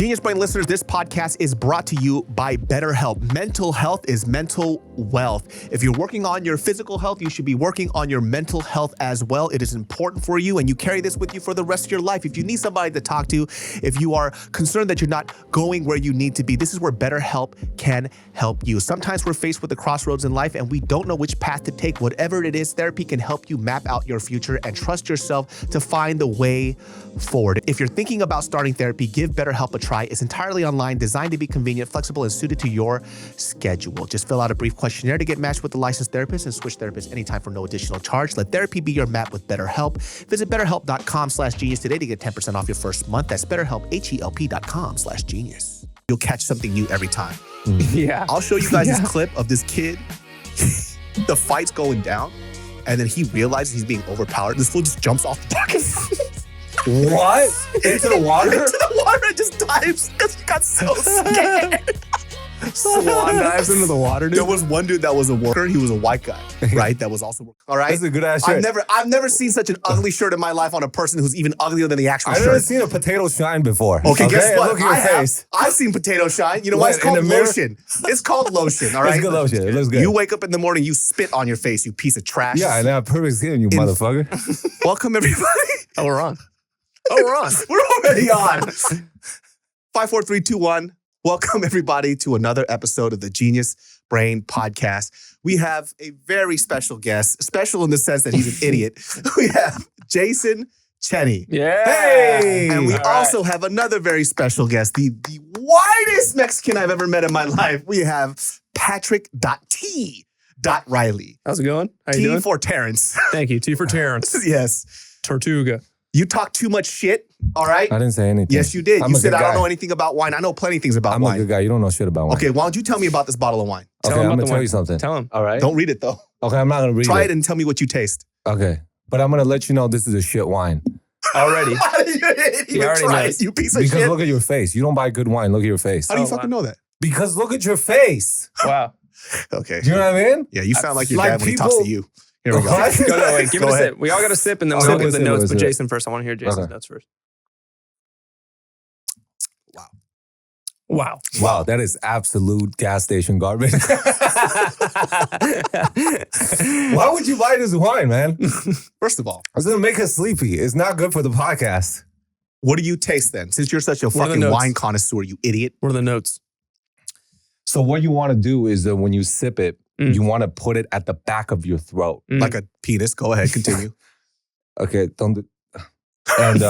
Genius Brain listeners, this podcast is brought to you by BetterHelp. Mental health is mental wealth. If you're working on your physical health, you should be working on your mental health as well. It is important for you, and you carry this with you for the rest of your life. If you need somebody to talk to, if you are concerned that you're not going where you need to be, this is where BetterHelp can help you. Sometimes we're faced with the crossroads in life, and we don't know which path to take. Whatever it is, therapy can help you map out your future and trust yourself to find the way forward. If you're thinking about starting therapy, give BetterHelp a try. It's entirely online, designed to be convenient, flexible, and suited to your schedule. Just fill out a brief questionnaire to get matched with a licensed therapist and switch therapists anytime for no additional charge. Let therapy be your map with BetterHelp. Visit BetterHelp.com/genius today to get 10% off your first month. That's BetterHelp, HELP.com/genius. You'll catch something new every time. Yeah. I'll show you guys this clip of this kid. The fight's going down, and then he realizes he's being overpowered. This fool just jumps off the bucket. What? Into the water? Into the water and just dives because he got so scared. Swan dives into the water, dude. There was one dude that was a worker. He was a white guy, right? That was also working. All right. That's a good ass shirt. I've never seen such an ugly shirt in my life on a person who's even uglier than the actual I've shirt. never seen a potato shine before. Okay, guess what? Look at your face. I've seen potato shine. You know why? It's called lotion. It's called lotion, all right? It's good lotion. It looks good. You wake up in the morning, you spit on your face, you piece of trash. Yeah, and I have perfect skin, you motherfucker. Welcome, everybody. Oh, we're on. We're already on. 5, 4, 3, 2, 1. Welcome, everybody, to another episode of the Genius Brain Podcast. We have a very special guest, special in the sense that he's an idiot. We have Jason Cheney. Yeah. Hey! And we also have another very special guest, the whitest Mexican I've ever met in my life. We have Patrick.T. Riley. How's it going? How you T doing? for Terrence. Thank you. T for Terrence. Yes. Tortuga. You talk too much shit, all right? I didn't say anything. Yes, you did. I'm You a said, good I don't guy. know anything about wine. I know plenty of things about I'm wine. a good guy. You don't know shit about wine. Okay, why don't you tell me about this bottle of wine? Okay, Tell him I'm about going to the tell wine. you something. Tell him. All right? Don't read it, though. Okay, I'm not going to read Try it. it and tell me what you taste. Okay. But I'm going to let you know this is a shit wine. Already. You didn't even already try knows. it, you piece of Because shit. look at your face. You don't buy good wine. Look at your face. How do you Oh, fucking know that? Because look at your face. Wow. Okay. Do you know what I mean? Yeah, you sound like your Like dad when he talks to people- you. Here we go. What? Go, no, wait. Give Go it a ahead. sip. We all got a sip, and then Okay, we'll give the sip, notes. let's But do it. Jason first. I want to hear Jason's Okay. notes first. Wow. Wow. Wow, that is absolute gas station garbage. Why would you buy this wine, man? First of all, It's going to make us sleepy. It's not good for the podcast. what do you taste then? Since you're such a What are the fucking notes? wine connoisseur, you idiot. What are the notes? So what you want to do is that when you sip it, Mm. you want to put it at the back of your throat. Mm. Like a penis. Go ahead, continue. Okay, don't do... And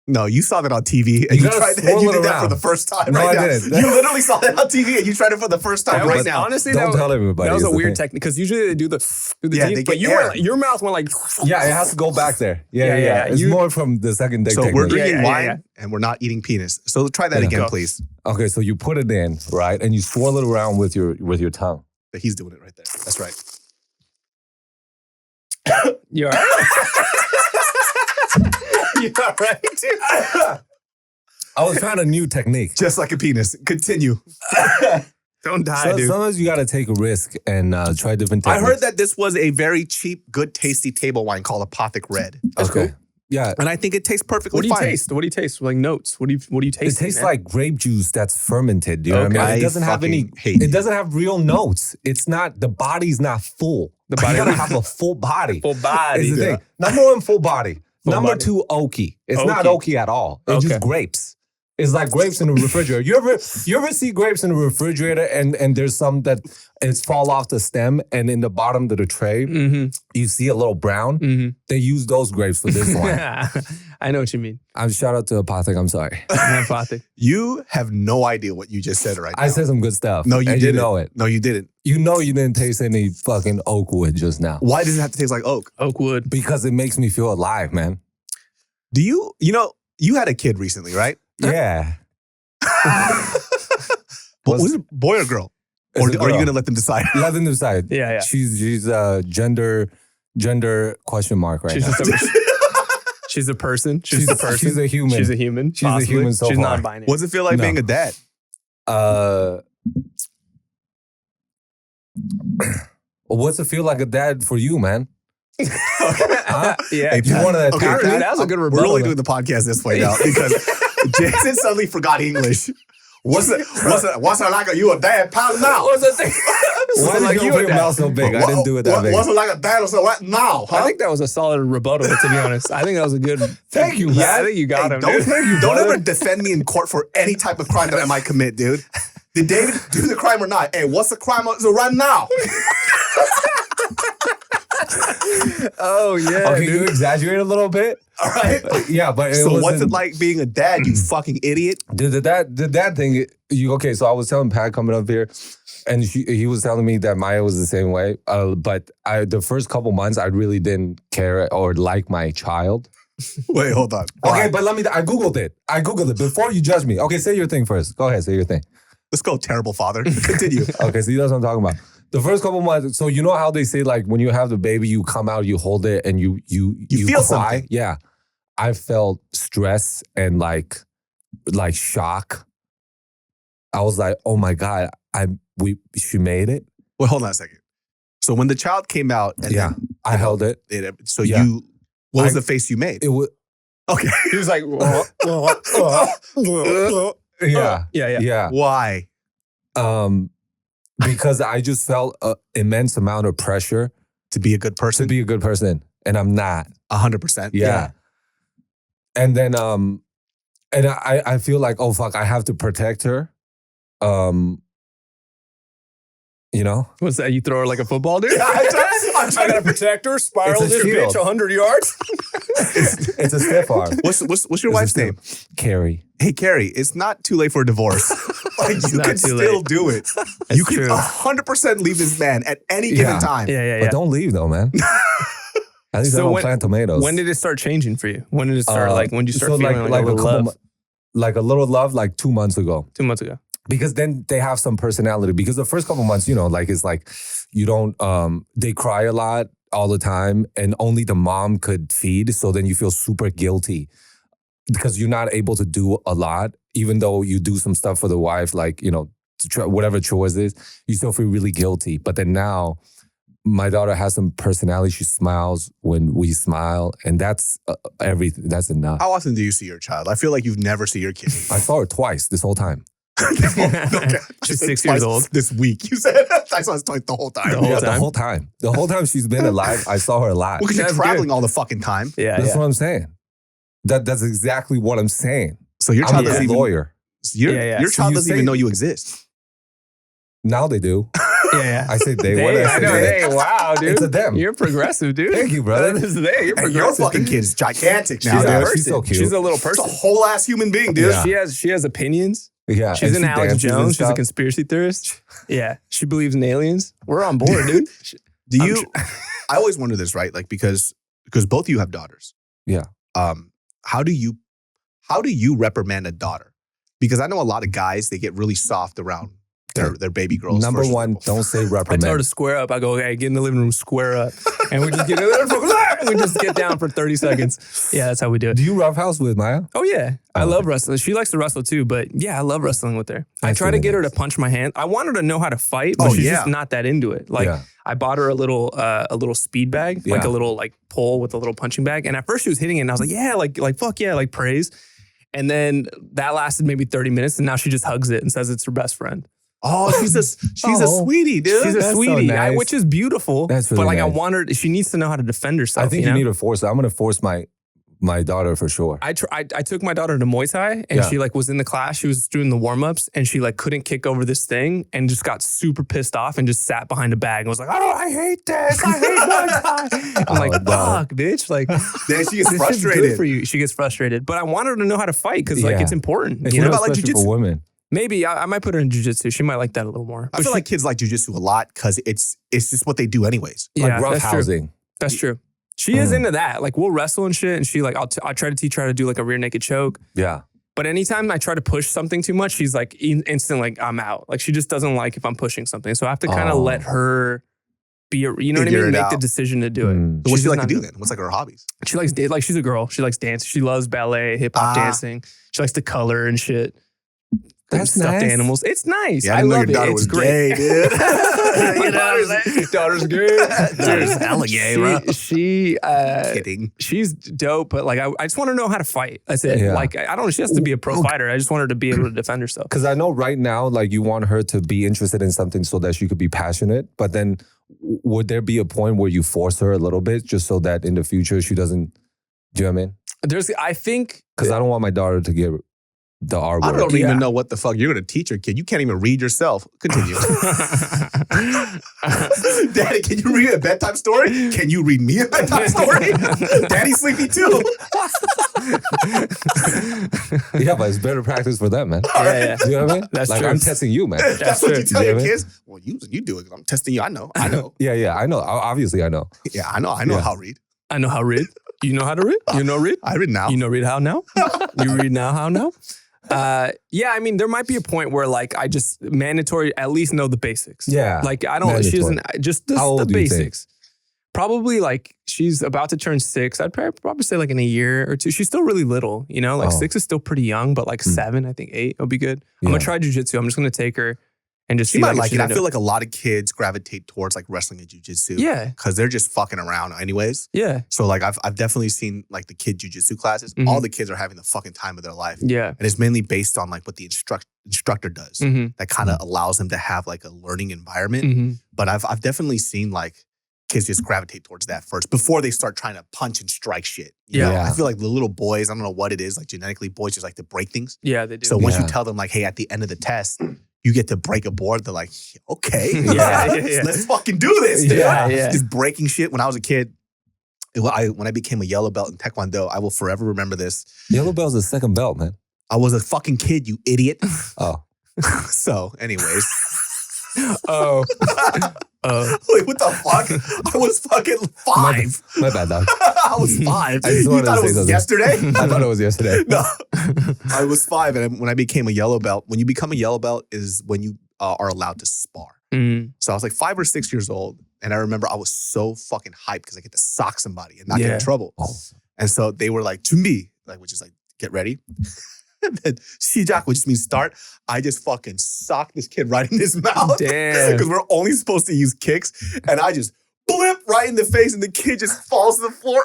No, you saw that on TV and You you gotta tried that. swirl You it did that for around. the first time No, right I now. didn't. You literally saw that on TV and you tried it for the first time That right was- now. Honestly, don't tell everybody. that was is a the weird thing. technique because usually they do the Yeah, teeth, they but get you air. were, your mouth went like Yeah, it has to go back there. Yeah. Yeah. It's You- more from the second dick So technique. we're drinking Yeah, wine yeah. and we're not eating penis. So try that Yeah. again, Go. please. Okay, so you put it in, right? And you swirl it around with your tongue. He's doing it right there. That's right. you are. You all right, dude? I was trying a new technique. Just like a penis. Continue. Don't die, So, dude. sometimes you got to take a risk and try different I techniques. heard that this was a very cheap, good, tasty table wine called Apothic Red. That's okay. cool. Yeah. And I think it tastes perfectly What do you fine. taste? What do you taste? Like notes. What do you taste? It tastes like grape juice that's fermented. Do you know what I Okay. mean? It doesn't have any. fucking hate It you. doesn't have real notes. It's not. The body's not full. The body- You gotta have a full body. full body. Is the Yeah. thing. Number one, full body. Full Number body. two, oaky. It's not Oaky. oaky at all. It's Okay. just grapes. It's like grapes in the refrigerator. You ever see grapes in the refrigerator and there's some that it's fall off the stem and in the bottom of the tray Mm-hmm. you see a little brown. Mm-hmm. They use those grapes for this one. I know what you mean. I'm shout out to Apothic. I'm sorry. Apothic. You have no idea what you just said right now. I said some good stuff. No, you and didn't. You know it. No, you didn't. You know you didn't taste any fucking oak wood just now. Why does it have to taste like oak? Oakwood. Because it makes me feel alive, man. Do you had a kid recently, right? Yeah. Was it boy or girl? Or It's a are you girl. going to let them decide? Let them decide. Yeah. She's gender question mark right She's now. just she's a person. She's a person. She's a human. She's a human. She's a possibly. human so She's far. non-binary. What's it feel like No. being a dad? What's it feel like a dad for you, man? Huh? Yeah. Hey, You want to Okay, attack Dude, me? that was a good We're rebuttal. only doing the podcast this way now because Jason suddenly forgot English. What's it like? You a dad pal now? What's that thing? Why like did you you open with your that? mouth so big? I didn't do it that big. What's it like a dad or so what now? Huh? I think that was a solid rebuttal, to be honest. I think that was a good. Thank you, Yeah, man. I think you got him. Don't, Dude. don't ever defend me in court for any type of crime that I might commit, dude. Did David do the crime or not? Hey, what's the crime? So right now. Oh yeah. Okay, dude. you exaggerate a little bit. All right. Yeah, but it So what's wasn't- it like being a dad, you fucking idiot? The dad thing. Okay? So I was telling Pat coming up here, and he was telling me that Maya was the same way. But the first couple months, I really didn't care or like my child. Wait, hold on. Okay, but I googled it. Before you judge me. Okay, say your thing first. Go ahead, say your thing. Let's go, terrible father. Continue. Okay, so you know what I'm talking about. The first couple months, so you know how they say like when you have the baby, you come out, you hold it, and you feel cry. something. Yeah, I felt stress and like shock. I was like, oh my god, she made it. Wait, hold on a second. So when the child came out, and Yeah, then, I held it. So Yeah. what was I- the face you made? It was Okay. He was like, yeah, yeah. Why? Because I just felt an immense amount of pressure To be a good to person? be a good person, and I'm not. 100%. Yeah. And then and I feel like, oh fuck, I have to protect her. You know? What's that? You throw her like a football, dude? I'm trying to protect her, spiral It's a shield. 100 yards. It's a stiff arm. What's your It's a wife's stiff- name? Carrie. Hey, Carrie, it's not too late for a divorce. Like, you not can too still late. do it. That's You can true. 100% leave this man at any given Yeah. time. Yeah. But don't leave though, man. At least So I don't when- plant tomatoes. When did it start changing for you? When did it start? When did you start so feeling like a little love? like a little love, like 2 months ago. 2 months ago. Because then they have some personality. Because the first couple months, like it's like you don't. They cry a lot all the time, and only the mom could feed. So then you feel super guilty because you're not able to do a lot, even though you do some stuff for the wife, like to try, whatever chores is. You still feel really guilty. But then now, my daughter has some personality. She smiles when we smile, and that's everything. That's enough. How often do you see your child? I feel like you've never seen your kid. I saw her twice this whole time. Okay. She's I said 6 years twice old. This week. You said I saw his twice the whole time. The whole Yeah, time? the whole time. The whole time she's been alive, I saw her a lot. Well, because you're That's traveling all the fucking time. Yeah, That's yeah. what I'm saying. That's exactly what I'm saying. So your I'm child a doesn't even lawyer. your So child you doesn't say- even know you exist. Now they do. Yeah. I say they. What They, did I I say know, they? hey, wow, dude. It's a them. You're progressive, dude. Thank you, brother. That is they. You're Hey, progressive. your fucking kid's gigantic now, She's a Yeah, dude. person. she's so cute. She's a little It's a person. whole ass human being, dude. Yeah. She has opinions. Yeah, She's and an she Alex dances and Jones. She's a stuff. conspiracy theorist. Yeah. She believes in aliens. We're on board, dude. Do you? I always wonder this, right? Like because both of you have daughters. Yeah. How do you reprimand a daughter? Because I know a lot of guys, they get really soft around their baby girls. Number versus one, their- don't say I tell her reprimand. to square up. I go, hey, get in the living room, square up. And we just get in there and we just get down for 30 seconds. Yeah, that's how we do it. Do you roughhouse with Maya? Oh, yeah. I Oh. love wrestling. She likes to wrestle too, but yeah, I love wrestling with her. I That's try to really get her to nice. punch my hand. I want her to know how to fight, but Oh, she's yeah. just not that into it. Like, Yeah. I bought her a little speed bag, like Yeah. a little like pole with a little punching bag. And at first she was hitting it and I was like, yeah, like fuck yeah, like praise. And then that lasted maybe 30 minutes and now she just hugs it and says it's her best friend. Oh, she's a Oh. sweetie, dude. She's a That's so sweetie, nice. which is beautiful. That's but really like I nice. want her, she needs to know how to defend herself. I think you you know? need to force it. I'm going to force my daughter for sure. I took my daughter to Muay Thai and Yeah. she like was in the class. She was doing the warm-ups and she like couldn't kick over this thing and just got super pissed off and just sat behind a bag and was like, oh, I hate this. I hate Muay Thai. I'm like, Oh, no. fuck, bitch. Like, Then she gets this is good frustrated. for you. She gets frustrated. But I want her to know how to fight because like Yeah. it's important. It's You know? about, like, especially jujitsu? for women. Maybe I might put her in jiu-jitsu. She might like that a little more. I But feel she- like kids like jujitsu a lot because it's just what they do anyways. yeah, Like that's true. roughhousing. That's true. She is Mm. into that. Like we'll wrestle and shit. And she like, I'll try to teach her how to do like a rear naked choke. Yeah. But anytime I try to push something too much, she's like instant like I'm out. Like she just doesn't like if I'm pushing something. So I have to kind of Oh. let her be, you know what I Figure mean? it Make out. the decision to do it. Mm. So what's She's she like to not do doing then? What's like her hobbies? She likes like she's a girl. She likes dance. She loves ballet, hip hop Ah. dancing. She likes to color and shit. That's stuffed nice. animals. It's nice. Yeah, I I didn't know love your daughter it. was It's great. gay, dude. You know what I'm saying? Daughter's gay. Daughter's hella gay, bro. Kidding. She's dope, but like I just want to know how to fight. That's it. Yeah. Like I don't. She has to be a pro fighter. I just want her to be able to defend herself. Because I know right now, like you want her to be interested in something so that she could be passionate. But then would there be a point where you force her a little bit just so that in the future she doesn't, do you know what I mean? I think Because I don't want my daughter to get the R word. I don't even know what the fuck you're going to teach your kid. You can't even read yourself. Continue. Daddy, can you read a bedtime story? Can you read me a bedtime story? Daddy's sleepy too. Yeah, but it's better practice for them, man. Yeah. You know what I mean? That's like, true. I'm testing you, man. That's what you tell You your know what I mean? kids. Well, you do it. I'm testing you. I know. I know. Yeah, I know. Obviously, I know. Yeah, I know Yeah. how to read. I know how to read. You know how to read? You know read? I read now. You know read how now? You read now how now? Yeah, I mean, there might be a point where like I just mandatory at least know the basics. Yeah. Like I don't. She doesn't. Just How old the do you think? basics. Probably like she's about to turn 6. I'd probably say like in a year or two. She's still really little, you know. Like 6 is still pretty young, but like 7, I think 8 will be good. I'm gonna try jujitsu. I'm just gonna take her and just She see might if like she's it. I into feel like a lot of kids gravitate towards like wrestling and jujitsu. Yeah. Because they're just fucking around anyways. Yeah. So like I've definitely seen like the kid jujitsu classes. Mhm. All the kids are having the fucking time of their life. Yeah. And it's mainly based on like what the instructor does. Mm-hmm. That kind of allows them to have like a learning environment. Mm-hmm. But I've definitely seen like kids just gravitate towards that first before they start trying to punch and strike shit. You know? Yeah. I feel like the little boys, I don't know what it is, like genetically boys just like to break things. Yeah, they do. So once you Yeah. tell them like, hey, at the end of the test, you get to break a board, they're like, okay, Yeah. let's fucking do this. Dude. Yeah, yeah. Just breaking shit. When I was a kid, when I became a yellow belt in Taekwondo, I will forever remember this. Yellow belt's the second belt, man. I was a fucking kid, you idiot. Oh. So anyways. Oh. Wait, what the fuck? I was fucking 5. My bad, dog. I was 5. I just You wanted thought to it say was something. yesterday? I thought it was yesterday. No. I was 5, and when I became a yellow belt, when you become a yellow belt is when you are allowed to spar. Mm. So I was like 5 or 6 years old, and I remember I was so fucking hyped because I get to sock somebody and not get in trouble. Oh. And so they were like, "준비," like which is like get ready. And then 시작, which means start. I just fucking socked this kid right in his mouth. Damn. Because we're only supposed to use kicks, and I just blip right in the face, and the kid just falls to the floor.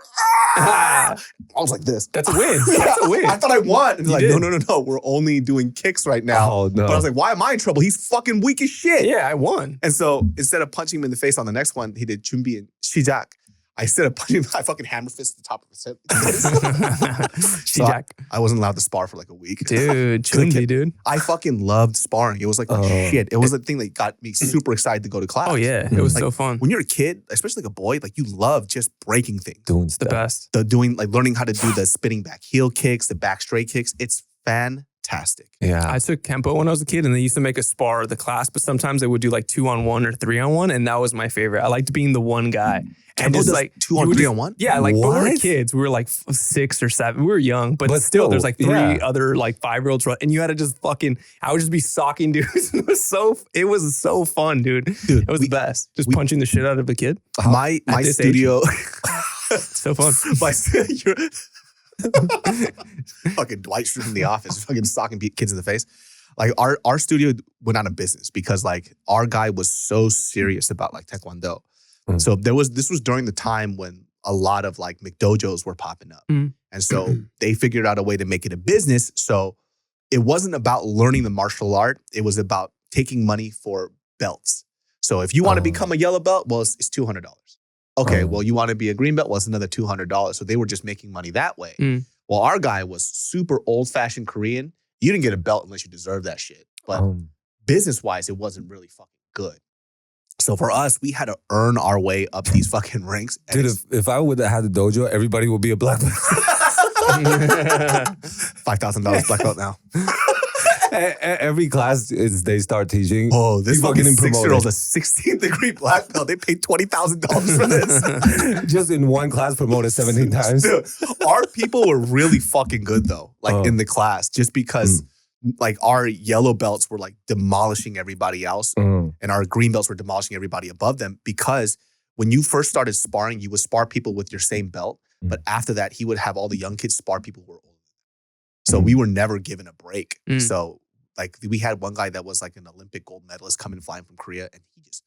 Ah! I was like this. That's a win. That's a win. I thought I won. And You they're like, did. no. We're only doing kicks right now. Oh, no. But I was like, why am I in trouble? He's fucking weak as shit. Yeah, I won. And so instead of punching him in the face on the next one, he did 준비 and 시작. Instead of punching him, I fucking hammer fist the top of his head. So Shijak. I wasn't allowed to spar for like a week. Dude, chunky, dude. I fucking loved sparring. It was like shit. It was the thing that got me super excited to go to class. Oh, yeah. It was Like, so fun. When you're a kid, especially like a boy, like you love just breaking things. Doing The stuff. best. Learning how to do the spinning back heel kicks, the back straight kicks. It's fantastic. Yeah. I took Kempo when I was a kid, and they used to make a spar of the class, but sometimes they would do like 2-on-1 or 3-on-1, and that was my favorite. I liked being the one guy. And Kempo just does like 2 on you would 3 just- on 1? Yeah, like but we were What? kids. We were like 6 or 7. We were young, but But still, still, there's like 3 yeah. other like 5-year-olds, and you had to just fucking. I would just be socking dudes. It was so fun, dude. It was the best. Just punching the shit out of a kid. My this studio. So fun. my fucking Dwight Schrute from The Office, fucking socking kids in the face. Like our studio went out of business because like our guy was so serious about like Taekwondo. Mm. So this was during the time when a lot of like McDojos were popping up. Mm. And so they figured out a way to make it a business. So it wasn't about learning the martial art. It was about taking money for belts. So if you want to become a yellow belt, well, it's $200. Okay, well, you want to be a green belt? Well, it's another $200. So they were just making money that way. Mm. Well, our guy was super old-fashioned Korean. You didn't get a belt unless you deserved that shit. But business-wise, it wasn't really fucking good. So for us, we had to earn our way up these fucking ranks. And Dude, if I would have had the dojo, everybody would be a black belt. $5,000 black belt now. Every class is they start teaching. Oh, this people fucking getting promoted. 6-year-old's a 16th degree black belt. They paid $20,000 for this. Just in one class promoted 17 times. Dude, our people were really fucking good though, like in the class, just because like our yellow belts were like demolishing everybody else and our green belts were demolishing everybody above them, because when you first started sparring, you would spar people with your same belt. But after that, he would have all the young kids spar people who were older. So we were never given a break. So Like we had one guy that was like an Olympic gold medalist coming flying from Korea, and he just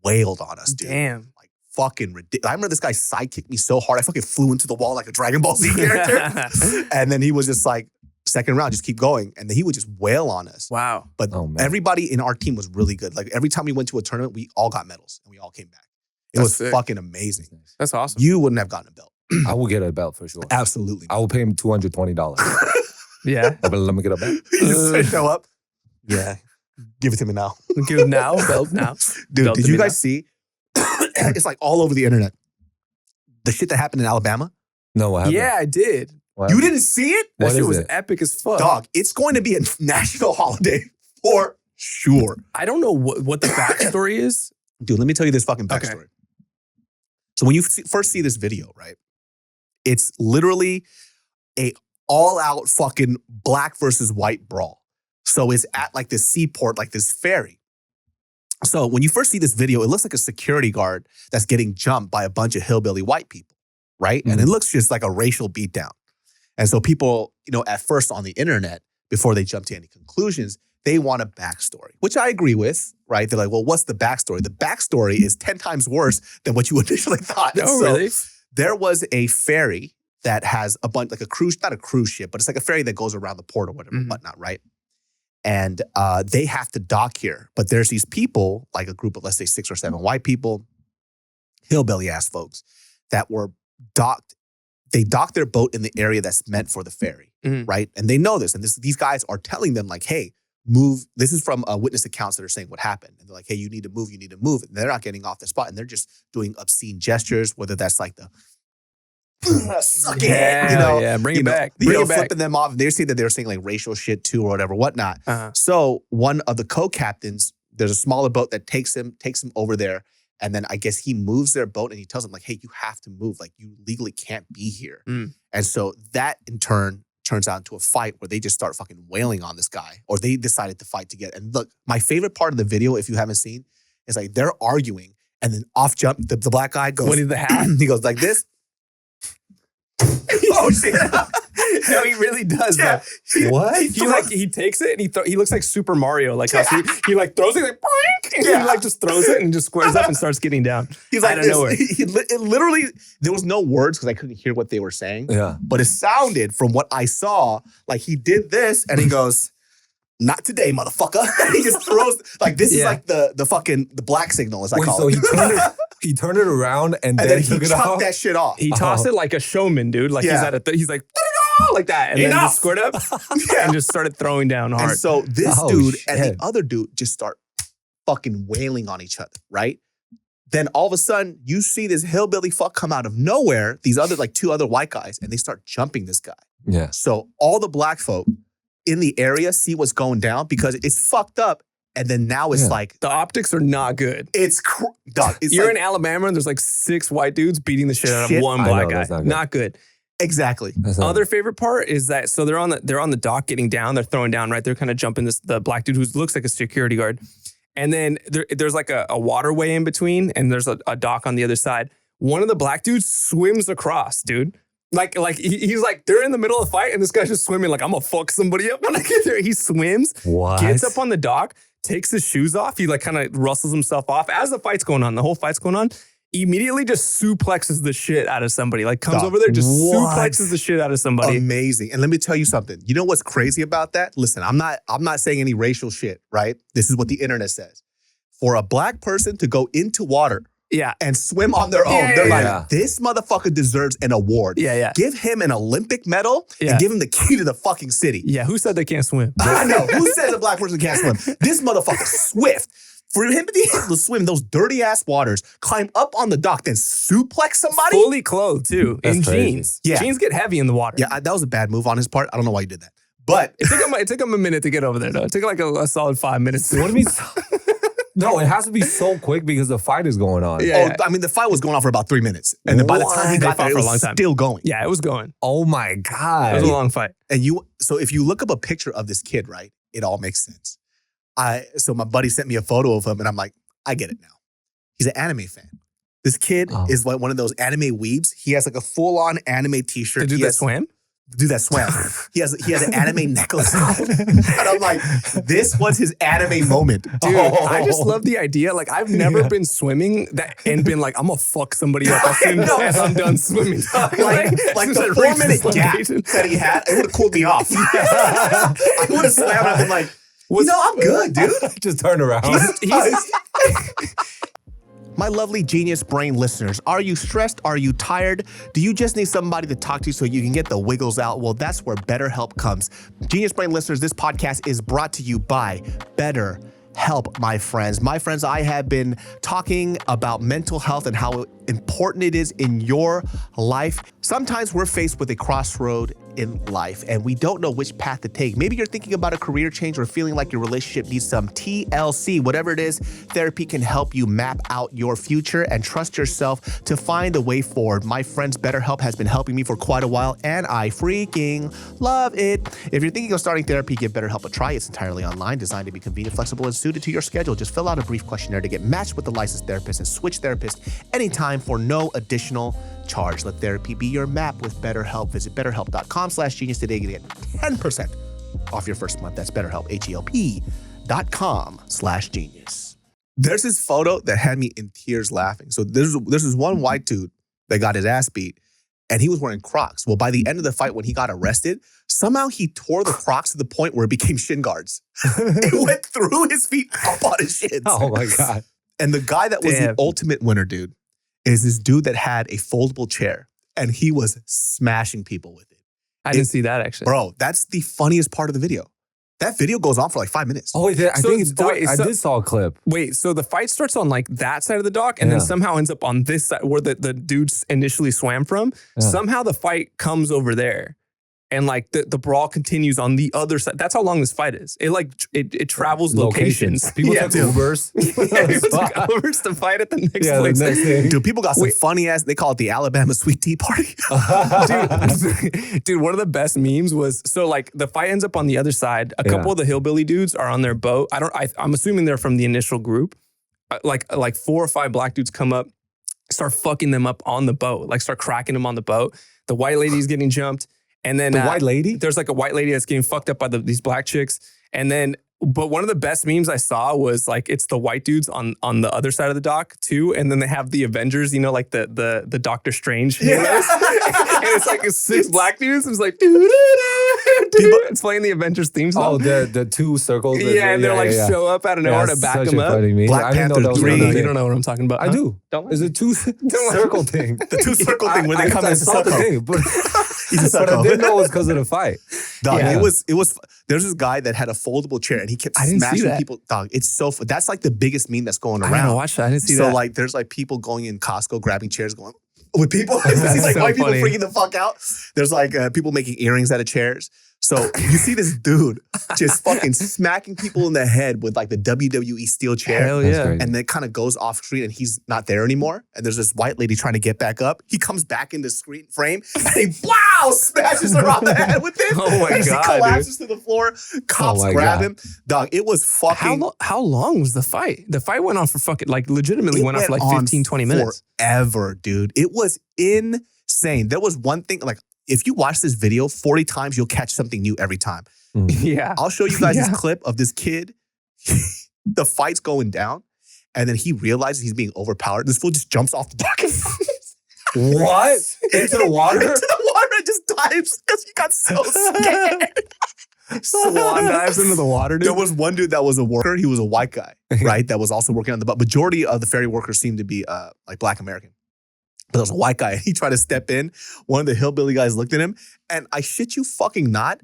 wailed on us, dude. Damn. Like fucking ridiculous. I remember this guy sidekicked me so hard, I fucking flew into the wall like a Dragon Ball Z character. And then he was just like, second round, just keep going. And then he would just wail on us. Wow. But everybody in our team was really good. Like every time we went to a tournament, we all got medals and we all came back. It was fucking amazing. That's awesome. You wouldn't have gotten a belt. I will get a belt for sure. Absolutely. I will pay him $220. Yeah. But let me get a belt. Just show up. Yeah. Give it to me now. Give him now. Belt now. Dude, Belt did you guys see? It's like all over the internet. The shit that happened in Alabama. No, what happened? Yeah, I did. You didn't see it? That shit was epic as fuck. Dog, it's going to be a national holiday for sure. I don't know what the backstory is. Dude, let me tell you this fucking backstory. Okay. So when you first see this video, right? It's literally a all-out fucking black versus white brawl. So it's at like this seaport, like this ferry. So when you first see this video, it looks like a security guard that's getting jumped by a bunch of hillbilly white people, right? And it looks just like a racial beatdown. And so people, at first on the internet, before they jump to any conclusions, they want a backstory, which I agree with, right? They're like, well, what's the backstory? The backstory is 10 times worse than what you initially thought. No, really? There was a ferry that has a bunch, like a cruise, not a cruise ship, but it's like a ferry that goes around the port or whatever, whatnot, right? And they have to dock here. But there's these people, like a group of, let's say, 6 or 7 white people, hillbilly ass folks, that were docked. They docked their boat in the area that's meant for the ferry, right? And they know this. And these guys are telling them like, hey, move. This is from witness accounts that are saying what happened. And they're like, hey, you need to move. And they're not getting off the spot. And they're just doing obscene gestures, whether that's like the suck it, bring it back. Flipping them off. They see that they're saying like racial shit too or whatever, whatnot. So one of the co-captains, there's a smaller boat that takes him over there. And then I guess he moves their boat and he tells them like, hey, you have to move. Like you legally can't be here. And so that in turn turns out into a fight where they just start fucking wailing on this guy, or they decided to fight together. And look, my favorite part of the video, if you haven't seen, is like they're arguing and then off jump, the black guy goes. What is the hat? He goes like this. Oh shit! No, he really does. Yeah. What? He takes it and he looks like Super Mario. Like how he like throws it like and he like just throws it and just squares up and starts getting down. He's like out of nowhere. It literally, there was no words because I couldn't hear what they were saying. Yeah. But it sounded from what I saw like he did this and he goes, "Not today, motherfucker." He just throws like this is like the black signal as I call it. So he turned it around and then he took it off. that shit off. He tossed it like a showman, dude. Like he's like like that, and then just squared up and just started throwing down hard. And so this dude and the other dude just start fucking wailing on each other, right? Then all of a sudden, you see this hillbilly fuck come out of nowhere, these other, like 2 other white guys, and they start jumping this guy. Yeah. So all the black folk in the area see what's going down because it's fucked up. And then now it's like... The optics are not good. You're in Alabama and there's like 6 white dudes beating the shit out of one black guy. Not good. Exactly. Other favorite part is that, so they're on the dock getting down. They're throwing down, right? They're kind of jumping the black dude who looks like a security guard. And then there's like a waterway in between and there's a dock on the other side. One of the black dudes swims across, dude. Like he's like, they're in the middle of the fight and this guy's just swimming like, I'm gonna fuck somebody up when I get there. He swims, gets up on the dock, takes his shoes off. He like kind of rustles himself off as the fight's going on. The whole fight's going on. Immediately just suplexes the shit out of somebody. Like comes over there, just suplexes the shit out of somebody. Amazing. And let me tell you something. You know what's crazy about that? Listen, I'm not saying any racial shit, right? This is what the internet says. For a black person to go into water and swim on their own, they're like, this motherfucker deserves an award. Give him an Olympic medal and give him the key to the fucking city. Yeah, who said they can't swim? I know. Who says a black person can't swim? This motherfucker swift. For him to be able to swim those dirty ass waters, climb up on the dock, then suplex somebody. Fully clothed too, in jeans. Yeah. Jeans get heavy in the water. Yeah, that was a bad move on his part. I don't know why he did that. But it took him a minute to get over there though. It took like a solid 5 minutes. What do you mean? No, it has to be so quick because the fight is going on. I mean, the fight was going on for about 3 minutes. And then by the time he got there, it was still going. Yeah, it was going. Oh my God. It was a long fight. And so if you look up a picture of this kid, right, it all makes sense. So my buddy sent me a photo of him and I'm like, I get it now. He's an anime fan. This kid is like one of those anime weebs. He has like a full-on anime t-shirt. The dude that swam? dude that swam. He has an anime necklace on. And I'm like, this was his anime moment. Dude, I just love the idea. Like, I've never been swimming and been like, I'm gonna fuck somebody up as soon as I'm done swimming. like the 4-minute gap that he had, it would have cooled me off. I would have swam and I've been like, I'm good, dude. Just turn around. My lovely Genius Brain listeners, are you stressed? Are you tired? Do you just need somebody to talk to so you can get the wiggles out? Well, that's where BetterHelp comes. Genius Brain listeners, this podcast is brought to you by BetterHelp, my friends. My friends, I have been talking about mental health and how important it is in your life. Sometimes we're faced with a crossroad in life and we don't know which path to take. Maybe you're thinking about a career change or feeling like your relationship needs some TLC. Whatever it is, therapy can help you map out your future and trust yourself to find a way forward. My friends, BetterHelp has been helping me for quite a while and I freaking love it. If you're thinking of starting therapy, give BetterHelp a try. It's entirely online, designed to be convenient, flexible, and suited to your schedule. Just fill out a brief questionnaire to get matched with a licensed therapist and switch therapists anytime for no additional charge. Let therapy be your map with BetterHelp. Visit BetterHelp.com/genius today to get 10% off your first month. That's BetterHelp, HELP.com/genius. There's this photo that had me in tears laughing. So there's this one white dude that got his ass beat and he was wearing Crocs. Well, by the end of the fight, when he got arrested, somehow he tore the Crocs to the point where it became shin guards. It went through his feet up on his shins. Oh my God. And the guy that was the ultimate winner, dude, is this dude that had a foldable chair and he was smashing people with it. I didn't see that actually. Bro, that's the funniest part of the video. That video goes on for like 5 minutes. Oh, I did saw a clip. Wait, so the fight starts on like that side of the dock and then somehow ends up on this side where the dudes initially swam from. Yeah. Somehow the fight comes over there. And like the brawl continues on the other side. That's how long this fight is. It travels locations. People took Ubers. People took Ubers to fight at the next place. The next thing. Dude, people got some funny ass. They call it the Alabama Sweet Tea Party. Dude, one of the best memes was so like the fight ends up on the other side. A couple of the hillbilly dudes are on their boat. I'm assuming they're from the initial group. Like 4 or 5 black dudes come up, start fucking them up on the boat. Like start cracking them on the boat. The white lady's getting jumped. And then the white lady? There's like a white lady that's getting fucked up by these black chicks. And then, but one of the best memes I saw was like, it's the white dudes on the other side of the dock too. And then they have the Avengers, like the Doctor Strange heroes. And it's like 6 black dudes. And it's like, it's playing the Avengers theme song. Oh, the 2 circles. Yeah, and they're show up out of nowhere to back them up. Black Panther 3. You don't know what I'm talking about. I do. Don't Is it 2 circle thing? The 2 circle thing where they come in saw the thing, but I didn't know it was because of the fight. Dog, it was. There's this guy that had a foldable chair and he kept smashing people. Dog, it's so. That's like the biggest meme that's going around. I didn't watch that. I didn't see that. So like, there's like people going in Costco grabbing chairs, going with people. It's like white people freaking the fuck out. There's like people making earrings out of chairs. So you see this dude just fucking smacking people in the head with like the WWE steel chair. Hell yeah. And then kind of goes off screen and he's not there anymore. And there's this white lady trying to get back up. He comes back into screen frame and he smashes her on the head with it. Oh my God, she collapses to the floor. Cops grab him. Dog, it was fucking. How long was the fight? The fight went on for fucking, like legitimately went on for like 15, 20 minutes. Forever, dude. It was insane. There was one thing, like, if you watch this video 40 times, you'll catch something new every time. Yeah. I'll show you guys this clip of this kid. The fight's going down, and then he realizes he's being overpowered. This fool just jumps off the dock. What? Into the water? Into the water and just dives because he got so scared. Swan dives into the water, dude. There was one dude that was a worker. He was a white guy, right? That was also working on the boat. Majority of the ferry workers seemed to be like Black American. But there was a white guy. He tried to step in. One of the hillbilly guys looked at him, and I shit you fucking not,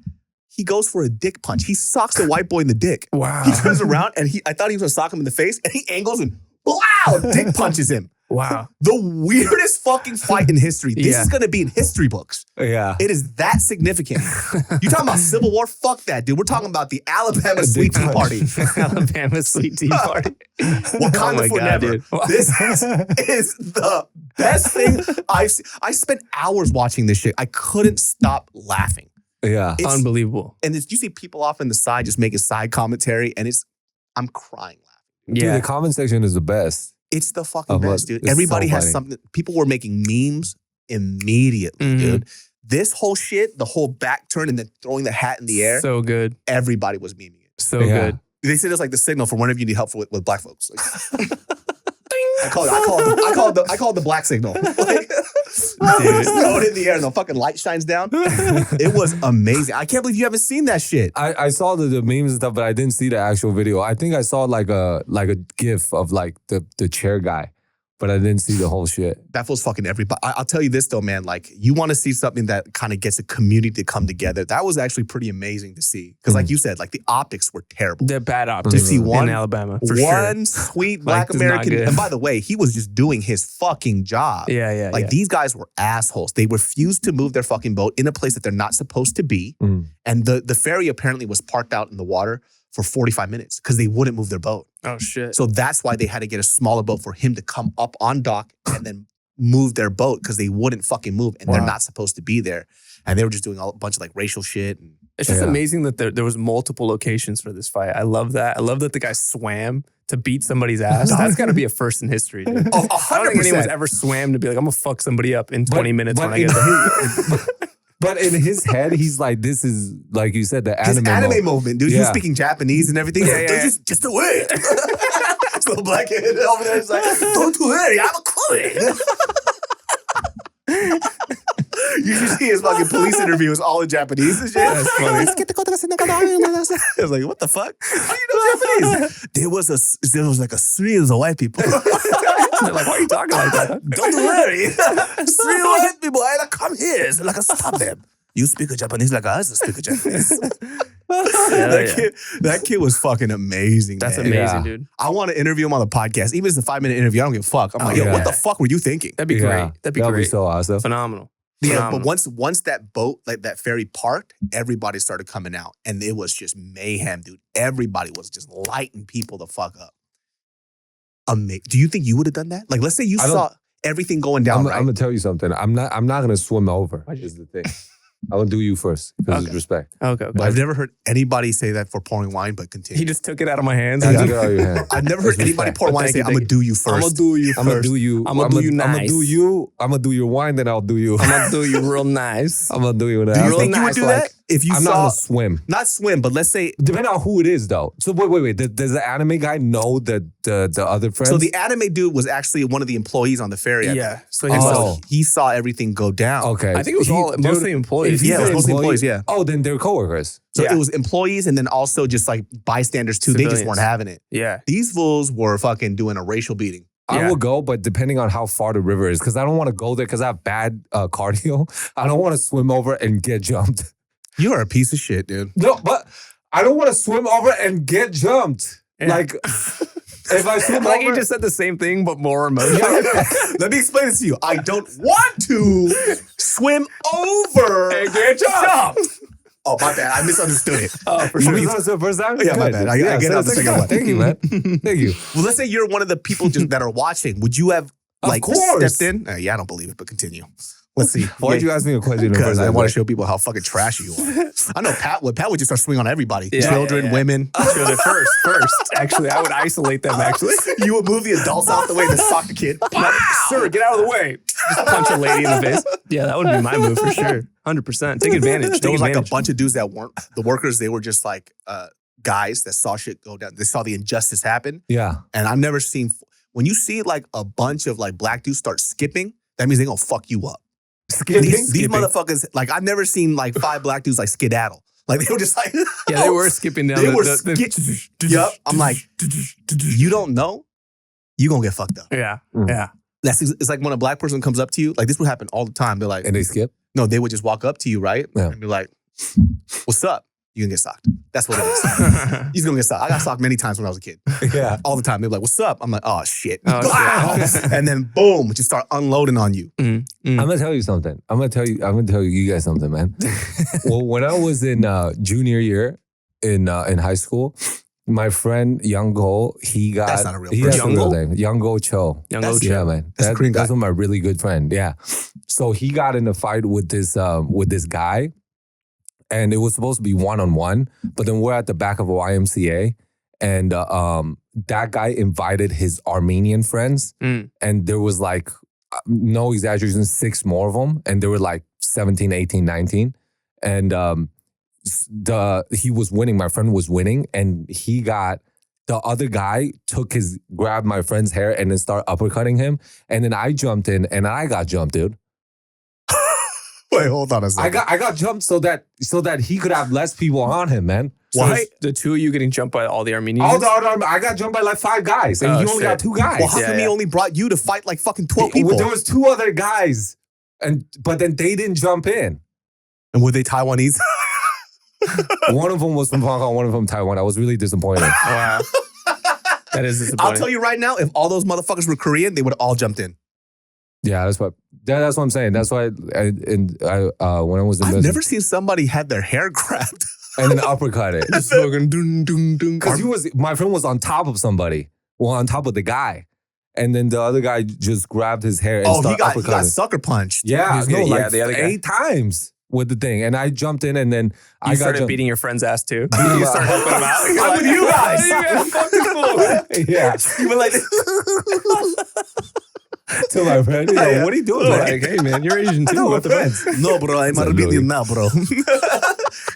he goes for a dick punch. He socks the white boy in the dick. Wow. He turns around, and I thought he was going to sock him in the face, and he angles and dick punches him. Wow. The weirdest fucking fight in history. This is going to be in history books. Yeah. It is that significant. You talking about Civil War? Fuck that, dude. We're talking about the Alabama Sweet Tea Party. Alabama Sweet Tea Party. Wakanda forever. Dude. This is the best thing I've seen. I spent hours watching this shit. I couldn't stop laughing. Yeah. It's unbelievable. And you see people off in the side just making side commentary, and I'm crying laughing. Yeah. Dude, the comment section is the best. It's the fucking best, dude. Everybody has something. People were making memes immediately, dude. This whole shit, the whole back turn and then throwing the hat in the air, So good. everybody was memeing it. So good. They said it's like the signal for whenever you need help with black folks. Like, I call it the black signal. Like, dude, throw it in the air and the fucking light shines down. It was amazing. I can't believe you haven't seen that shit. I saw the memes and stuff, but I didn't see the actual video. I think I saw like a gif of like the chair guy, but I didn't see the whole shit. That feels fucking everybody. I'll tell you this though, man. Like, you want to see something that kind of gets a community to come together. That was actually pretty amazing to see. Because like you said, like the optics were terrible. They're bad optics. To see one in Alabama, for one sure. sweet Like, black this is not American. good. And by the way, he was just doing his fucking job. Yeah. Like these guys were assholes. They refused to move their fucking boat in a place that they're not supposed to be. And the ferry apparently was parked out in the water for 45 minutes because they wouldn't move their boat. Oh shit. So that's why they had to get a smaller boat for him to come up on dock and then move their boat because they wouldn't fucking move and they're not supposed to be there. And they were just doing a bunch of like racial shit. And It's just amazing that there was multiple locations for this fight. I love that. I love that the guy swam to beat somebody's ass. That's got to be a first in history, dude. Oh, I don't think 100%. anyone's ever swam to be like, I'm going to fuck somebody up in 20 minutes when I get there. But in his head, he's like, this is, like you said, the his anime anime movement, dude. He was Yeah. speaking Japanese and everything. Just do it. So the black kid over there is like, don't do it. I'm a Korean. You should see his fucking police interviews all in Japanese and shit. That's funny. I was like, what the fuck? How do you know Japanese? There was like a series of white people. They're like, why are you talking like that? Don't worry. 3 white people, I come here. So like, stop them. You speak Japanese like I speak Japanese. That kid was fucking amazing. That's man. amazing, dude. I want to interview him on the podcast. Even if it's a 5-minute interview, I don't give a fuck. I'm like, yo, what the fuck were you thinking? That'd be great. That'd be great. so awesome. Phenomenal. Yeah, but once that boat, like that ferry parked, everybody started coming out. And it was just mayhem, dude. Everybody was just lighting people the fuck up. Do you think you would have done that? Like, let's say you saw everything going down, right? I'm gonna tell you something. I'm not gonna swim over. Is the thing. I'm gonna do you first because it's respect. Okay. But I've never heard anybody say that for pouring wine, but continue. He just took it out of my hands. I took it out of your hand. I've never heard anybody pour wine and say, I'm gonna do you first. I'm gonna do you first. I'm gonna do you. I'm gonna do you nice. I'm gonna do you. I'm gonna do your wine, then I'll do you. I'm gonna do you real nice. I'm gonna do you. Do you Real think you would nice, do like- that? If you I'm saw, not gonna swim. not swim, but let's say, Depending on who it is, though. So wait. Does the anime guy know that the other friends? so the anime dude was actually one of the employees on the ferry. I Yeah. think. So And he so was. he saw everything go down. Okay. I think it was all mostly employees. Yeah, it was mostly employees, yeah. Oh, then they're coworkers. So Yeah. it was employees and then also just like bystanders too. They just Civilians. weren't having it. Yeah. These fools were fucking doing a racial beating. I Yeah. will go, but depending on how far the river is, because I don't want to go there because I have bad cardio. I don't want to swim over and get jumped. You are a piece of shit, dude. No, but I don't want to swim over and get jumped. Yeah. Like, if I swim Like over, he just said the same thing, but more emotion. Let me explain this to you. I don't want to swim over And get jumped. Oh, my bad. I misunderstood it. Oh, for you sure. was the first time. Yeah, my Good. bad. I get out the second one. Thank you, man. Thank you. Well, let's say you're one of the people just that are watching. Would you have Of like course. stepped in? Yeah, I don't believe it, but continue. Let's see. Why'd you ask me a question in the Because first I time? want to show people how fucking trashy you are. I know Pat would just start swinging on everybody. Yeah, Children, yeah. women. Children first. Actually, I would isolate them, actually. You would move the adults out the way to sock the kid. Sir, get out of the way. Just punch a lady in the face. Yeah, that would be my move for sure. 100%. Take advantage. There Take was like a advantage. bunch of dudes that weren't the workers. They were just like guys that saw shit go down. They saw the injustice happen. Yeah. And I've never seen, when you see like a bunch of like black dudes start skipping, that means they're going to fuck you up. These motherfuckers, like I've never seen like 5 black dudes like skedaddle. Like they were just like, Yeah, they were skipping down They were the Yup. I'm like, you don't know, you going to get fucked up. Yeah. Mm. Yeah. It's like when a black person comes up to you, like this would happen all the time. They're like, And they skip? no, they would just walk up to you, right? Yeah. And be like, what's up? You're going to get socked. That's what it is. He's going to get socked. I got socked many times when I was a kid. Yeah. All the time. They're like, what's up? I'm like, oh, shit. Oh, shit. And then boom, just start unloading on you. Mm. I'm gonna tell you something. I'm gonna tell you guys something, man. Well, when I was in junior year in high school, my friend Young Go, he got That's not a real he person. has a real name. Young Go Cho. Young That's- Ocho. Yeah, man. That's a Korean guy. That's my really good friend. Yeah. So he got in a fight with this guy, and it was supposed to be 1-on-1, but then we're at the back of a YMCA, and that guy invited his Armenian friends, Mm. and there was like no exaggeration, 6 more of them. And they were like 17, 18, 19. And he was winning. My friend was winning. And the other guy grabbed my friend's hair and then started uppercutting him. And then I jumped in and I got jumped, dude. Wait, hold on a second. I got jumped so that he could have less people on him, man. So Why? The 2 of you getting jumped by all the Armenians? I got jumped by like 5 guys, and he only got 2 guys. Well, how come he only brought you to fight like fucking 12 people? There was 2 other guys, but then they didn't jump in. And were they Taiwanese? One of them was from Hong Kong, one of them Taiwan. I was really disappointed. Wow. That is disappointing. I'll tell you right now, if all those motherfuckers were Korean, they would have all jumped in. Yeah, that's what I'm saying. That's why when I was in I've business, never seen somebody had their hair grabbed. and then uppercut it. Just fucking dun, dun, dun. Because my friend was on top of somebody. Well, on top of the guy. And then the other guy just grabbed his hair and started uppercutting. He got sucker punched. Yeah, the other guy. 8 times with the thing. And I jumped in and then I started beating your friend's ass too. You started helping him out. I'm with you guys. Yeah. You were like, To my friend, Yeah. what are you doing? Like, hey man, you're Asian too. No What the offense. no, bro, I'm Armenian now, bro.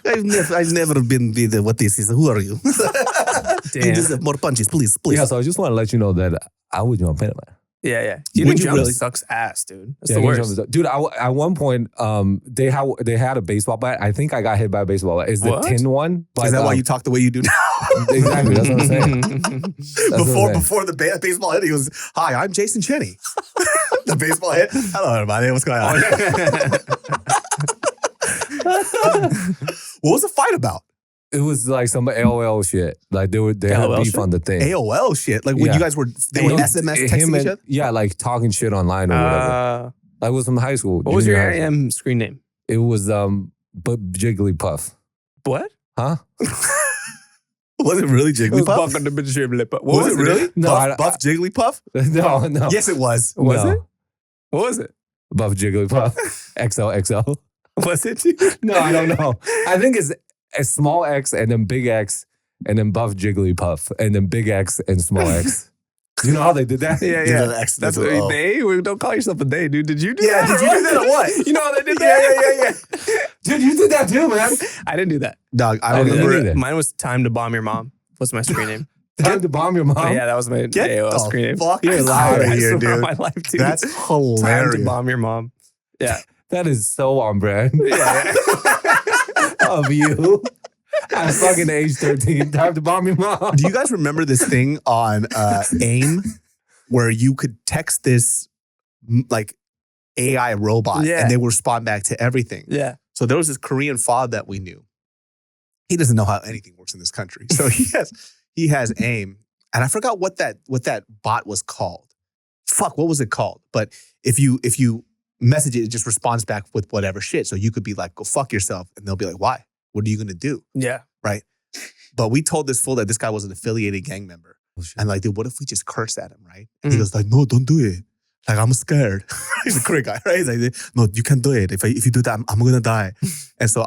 I've never been with what this is. Who are you? You deserve more punches, please. Yeah, so I just want to let you know that I would jump in, man. Yeah. Would Getting you jumped really? sucks ass, dude. That's Yeah, the getting worst. jumped is- Dude, at one point, they had a baseball bat. I think I got hit by a baseball bat. It's the What? tin one. But, Is that why you talk the way you do now? Exactly, that's what I'm saying. That's what I'm saying. Before the baseball hit, he goes, "Hi, I'm Jason Cheney." The baseball hit. Hello, everybody. What's going on? What was the fight about? It was like some AOL shit. Like they had AOL beef shit? on the thing. AOL shit. Like when Yeah. you guys were SMS texting each other. Yeah, like talking shit online or whatever. Like it was from high school. What was your junior high school. AM screen name? It was Jigglypuff. What? Huh? Was it really Jigglypuff? What Was it really? No, Buff Jigglypuff? No. Yes, it was. Was No. it? What was it? Buff Jigglypuff. XOXO. Was it? No, I don't know. I think it's a small X and then big X and then Buff Jigglypuff and then big X and small X. Do you know how they did that? Yeah. There's an X, That's there's what an O. they. Don't call yourself a they, dude. Did you do Yeah, that? did you do that or what? You know how they did that? Yeah. Dude, you did that too, man. I didn't do that. Dog, I didn't remember either. Mine was Time to Bomb Your Mom. Was my screen name. Time to bomb your mom. Yeah, that was my Get AOL the screen name. fuck You're out lying. of I here, swear on dude. my life, dude. That's Time hilarious. to bomb your mom. Yeah. That is so on brand Yeah. of you. At fucking age 13, time to bomb your mom. Do you guys remember this thing on AIM where you could text this like AI robot Yeah. and they would respond back to everything? Yeah. So there was this Korean fob that we knew. He doesn't know how anything works in this country. So he has AIM. And I forgot what that bot was called. Fuck, what was it called? But if you message it, it just responds back with whatever shit. So you could be like, go fuck yourself. And they'll be like, why? What are you gonna do? Yeah. Right? But we told this fool that this guy was an affiliated gang member. Oh, shit. And like, dude, what if we just curse at him, right? And Mhm. he goes like, no, don't do it. Like, I'm scared. He's a Korean guy, right? He's like, no, you can't do it. If you do that, I'm gonna die. And so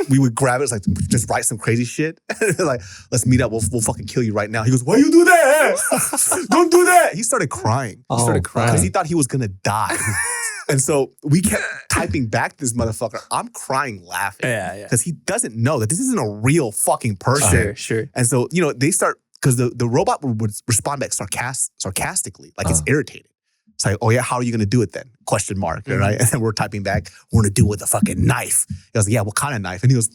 we would grab it, it's like, just write some crazy shit. Like, let's meet up. We'll fucking kill you right now. He goes, why you do that? Don't do that. He started crying. Oh, Because he thought he was gonna die. And so we kept typing back to this motherfucker. I'm crying laughing. Yeah. Because he doesn't know that this isn't a real fucking person. Sure. And so, they start, because the robot would respond back sarcastically, like it's irritated. It's like, oh yeah, how are you going to do it then? Question mark, right? And then we're typing back, we're going to do it with a fucking knife. He goes, yeah, what kind of knife? And he goes,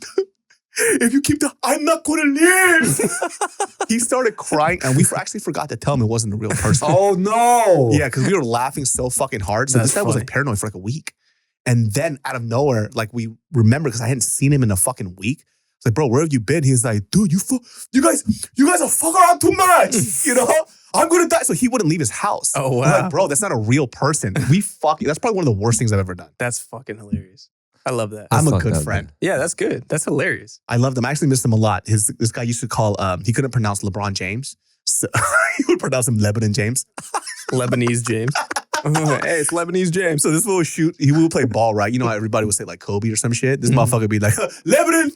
if you keep I'm not going to live. He started crying and we actually forgot to tell him it wasn't a real person. Oh no. Yeah, because we were laughing so fucking hard. So That's this guy was like paranoid for like a week. And then out of nowhere, like we remember because I hadn't seen him in a fucking week. It's like, bro, where have you been? He's like, dude, you guys are fucking around too much. I'm gonna die. So he wouldn't leave his house. Oh, I'm wow. like, bro, that's not a real person. That's probably one of the worst things I've ever done. That's fucking hilarious. I love that. I'm a fucked good up, friend. Yeah, that's good. That's hilarious. I loved him. I actually missed him a lot. This guy used to call, he couldn't pronounce LeBron James. So he would pronounce him Lebanon James. Lebanese James. Hey, it's Lebanese James. So this will he will play ball, right? You know how everybody would say like Kobe or some shit? This motherfucker would be like, Lebanon!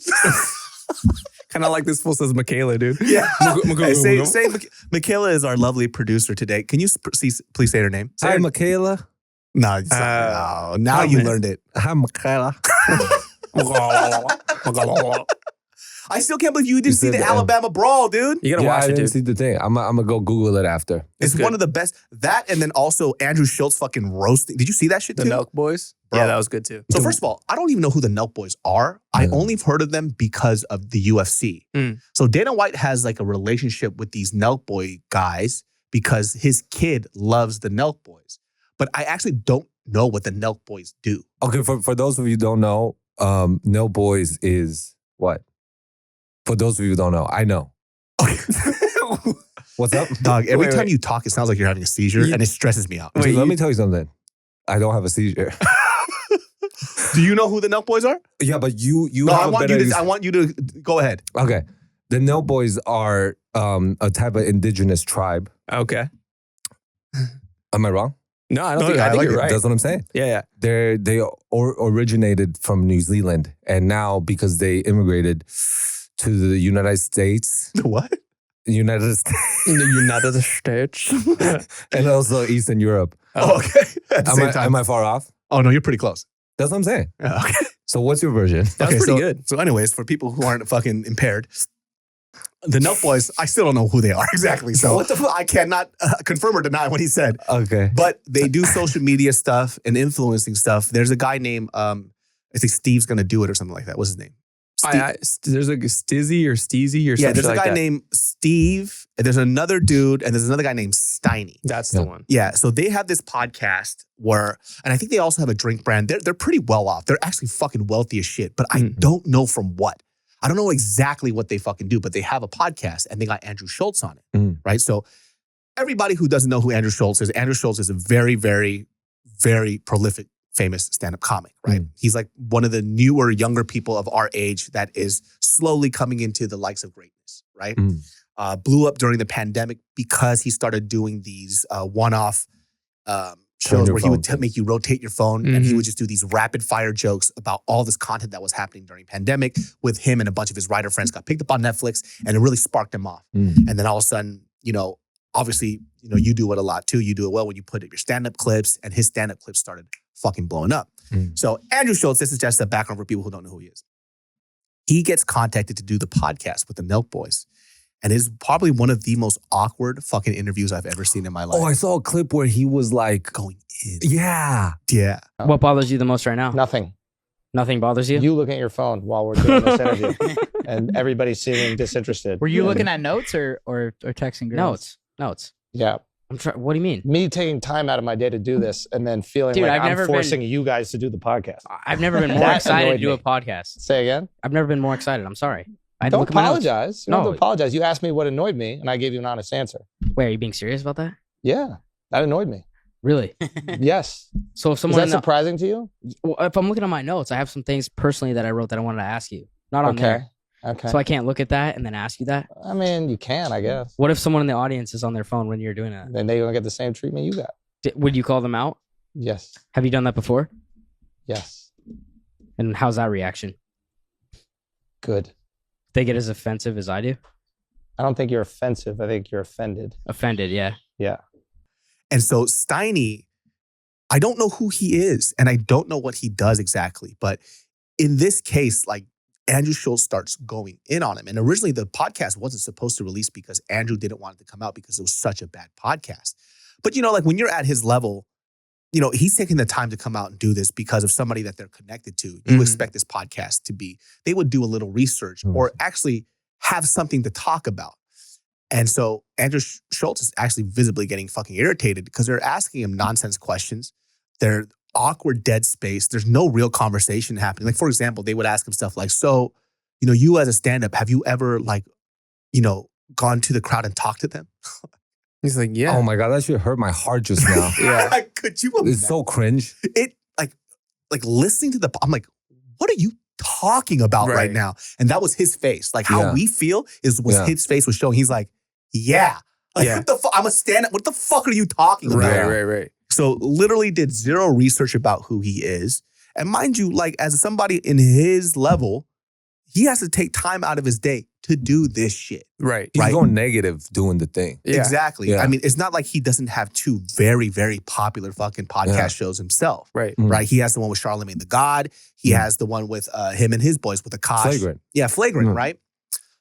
Kind of like this fool says Michaela, dude. Yeah. Hey, say Michaela is our lovely producer today. Can you please say her name? Say Hi, her- Michaela. No, it's no. Now you learned it. Hi, Michaela. I still can't believe you didn't see the Alabama Brawl, dude. You gotta watch it, I didn't dude. see the thing. I'm gonna go Google it after. It's one of the best. That and then also Andrew Schulz fucking roasting. Did you see that shit The too? Nelk Boys? Bro. Yeah, that was good too. So first of all, I don't even know who the Nelk Boys are. I only have heard of them because of the UFC. So Dana White has like a relationship with these Nelk Boy guys because his kid loves the Nelk Boys. But I actually don't know what the Nelk Boys do. Okay, for those of you who don't know, Nelk Boys is what? For those of you who don't know, I know. What's up? Dog, every time you talk, it sounds like you're having a seizure and it stresses me out. Dude, let me tell you something. I don't have a seizure. Do you know who the Nelk Boys are? Yeah, but you No, have I want you to go ahead. Okay. The Nelk Boys are a type of indigenous tribe. Okay. Am I wrong? No, I don't think I I think like you're it. right. That's what I'm saying. Yeah. They originated from New Zealand, and now because they immigrated to the United States, What? United States, In the United States. and also Eastern Europe. Oh, okay. At the same time. Am I far off? Oh, no, you're pretty close. That's what I'm saying. Yeah, okay. So what's your version? That's pretty so, good. So anyways, for people who aren't fucking impaired, the Nelk Boys, I still don't know who they are exactly. So What the fuck? I cannot confirm or deny what he said. Okay. But they do social media stuff and influencing stuff. There's a guy named, I think Steve's going to do it or something like that. What's his name? There's like a Stizzy or Steezy or something. Yeah, there's a like guy that. named Steve, and there's another dude, and there's another guy named Steiny. That's the one. Yeah, so they have this podcast where, and I think they also have a drink brand. They're pretty well off. They're actually fucking wealthy as shit, but I don't know from what. I don't know exactly what they fucking do, but they have a podcast and they got Andrew Schulz on it, right? So everybody who doesn't know who Andrew Schulz is a very, very, very prolific, famous stand-up comic, right? He's like one of the newer, younger people of our age that is slowly coming into the likes of greatness, right? Blew up during the pandemic because he started doing these one-off shows where he would make you rotate your phone and he would just do these rapid fire jokes about all this content that was happening during pandemic with him and a bunch of his writer friends got picked up on Netflix and it really sparked him off. And then all of a sudden, obviously, you do it a lot too. You do it well when you put up your stand-up clips and his stand-up clips started fucking blowing up. So Andrew Schulz, this is just a background for people who don't know who he is. He gets contacted to do the podcast with the Nelk Boys. And it's probably one of the most awkward fucking interviews I've ever seen in my life. Oh, I saw a clip where he was like Going in. Yeah. Yeah. What bothers you the most right now? Nothing. Nothing bothers you? You looking at your phone while we're doing this interview, and everybody's seeming disinterested. Were you looking at notes or texting girls? Notes. Yeah. What do you mean? Me taking time out of my day to do this, and then feeling Dude, like I've never I'm forcing you guys to do the podcast. I've never been more That excited to annoyed do a me. podcast. Say again. I've never been more excited. I'm sorry. I had to Don't look at my notes. apologize. You don't have No. to apologize. You asked me what annoyed me, and I gave you an honest answer. Wait, are you being serious about that? Yeah, that annoyed me. Really? Yes. So if Is someone that surprising to you? if I'm looking at my notes, I have some things personally that I wrote that I wanted to ask you. Not on there. Okay. So I can't look at that and then ask you that. I mean, you can, I guess. What if someone in the audience is on their phone when you're doing that? Then they're gonna get the same treatment you got. Would you call them out? Yes. Have you done that before? Yes. And how's that reaction? Good. They get as offensive as I do? I don't think you're offensive. I think you're offended. Offended, yeah. Yeah. And so Steiny, I don't know who he is and I don't know what he does exactly. But in this case, like Andrew Schulz starts going in on him. And originally the podcast wasn't supposed to release because Andrew didn't want it to come out because it was such a bad podcast. But like when you're at his level, he's taking the time to come out and do this because of somebody that they're connected to. You expect this podcast to be, they would do a little research or actually have something to talk about. And so Andrew Schulz is actually visibly getting fucking irritated because they're asking him nonsense questions. They're awkward dead space. There's no real conversation happening. Like, for example, they would ask him stuff like, so, you as a stand-up, have you ever gone to the crowd and talked to them? He's like, yeah. Oh my God, that shit hurt my heart just now. Yeah. Could you imagine? It's so cringe. It like listening to I'm like, what are you talking about right now? And that was his face. Like how we feel was his face was showing. He's like, yeah. Like what the fuck? I'm a stand-up. What the fuck are you talking about? Right. So literally did zero research about who he is. And mind you, like as somebody in his level, he has to take time out of his day to do this shit. Right. He's going negative doing the thing. Yeah. Exactly. Yeah. I mean, it's not like he doesn't have two very, very popular fucking podcast shows himself. Right. Right. He has the one with Charlamagne the God. He has the one with him and his boys with Akash. Flagrant. Yeah, Flagrant, right?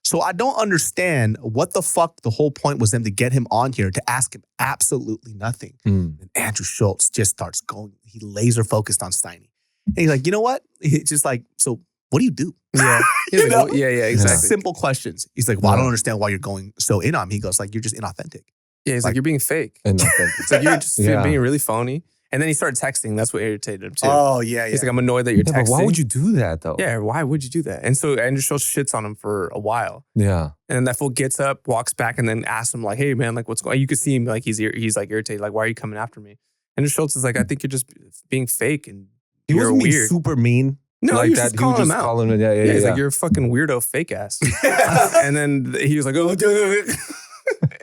So I don't understand what the fuck the whole point was them to get him on here to ask him absolutely nothing. And Andrew Schulz just starts going, he laser focused on Steiny. And he's like, you know what? He's just like, so what do you do? Yeah. You know? Yeah, exactly. Simple questions. He's like, well, I don't understand why you're going so in on me. He goes like, you're just inauthentic. Yeah, he's like, you're being fake. Inauthentic. It's like you're just being really phony. And then he started texting. That's what irritated him too. Oh, yeah. He's like, I'm annoyed that you're texting. But why would you do that though? Yeah, why would you do that? And so Andrew Schulz shits on him for a while. Yeah. And then that fool gets up, walks back, and then asks him like, hey man, like what's going on? You could see him like he's like irritated. Like, why are you coming after me? Andrew Schulz is like, I think you're just being fake and He you're wasn't being weird. super mean. No, like he was that. just calling him out. Calling him, yeah. He's like, you're a fucking weirdo fake ass. And then he was like, oh,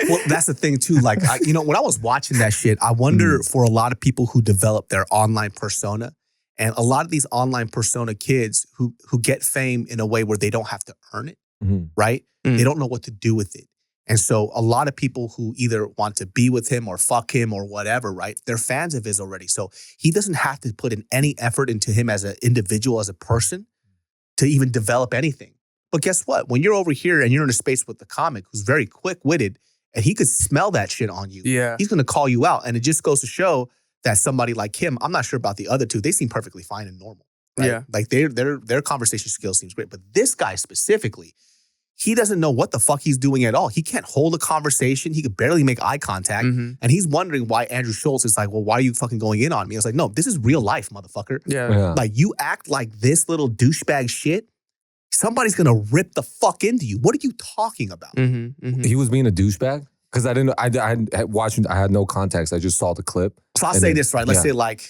Well, that's the thing too. Like, when I was watching that shit, I wonder for a lot of people who develop their online persona, and a lot of these online persona kids who get fame in a way where they don't have to earn it, right? They don't know what to do with it. And so a lot of people who either want to be with him or fuck him or whatever, right? They're fans of his already. So he doesn't have to put in any effort into him as an individual, as a person, to even develop anything. But guess what? When you're over here and you're in a space with the comic who's very quick-witted, and he could smell that shit on you, he's going to call you out. And it just goes to show that somebody like him, I'm not sure about the other two, they seem perfectly fine and normal. Right? Yeah. Like their conversation skills seems great. But this guy specifically, he doesn't know what the fuck he's doing at all. He can't hold a conversation. He could barely make eye contact. And he's wondering why Andrew Schulz is like, well, why are you fucking going in on me? I was like, no, this is real life, motherfucker. Yeah. Like, you act like this little douchebag shit, somebody's going to rip the fuck into you. What are you talking about? He was being a douchebag? Because I didn't, I watched, I had no context. I just saw the clip. So I'll say this, right? Let's say like,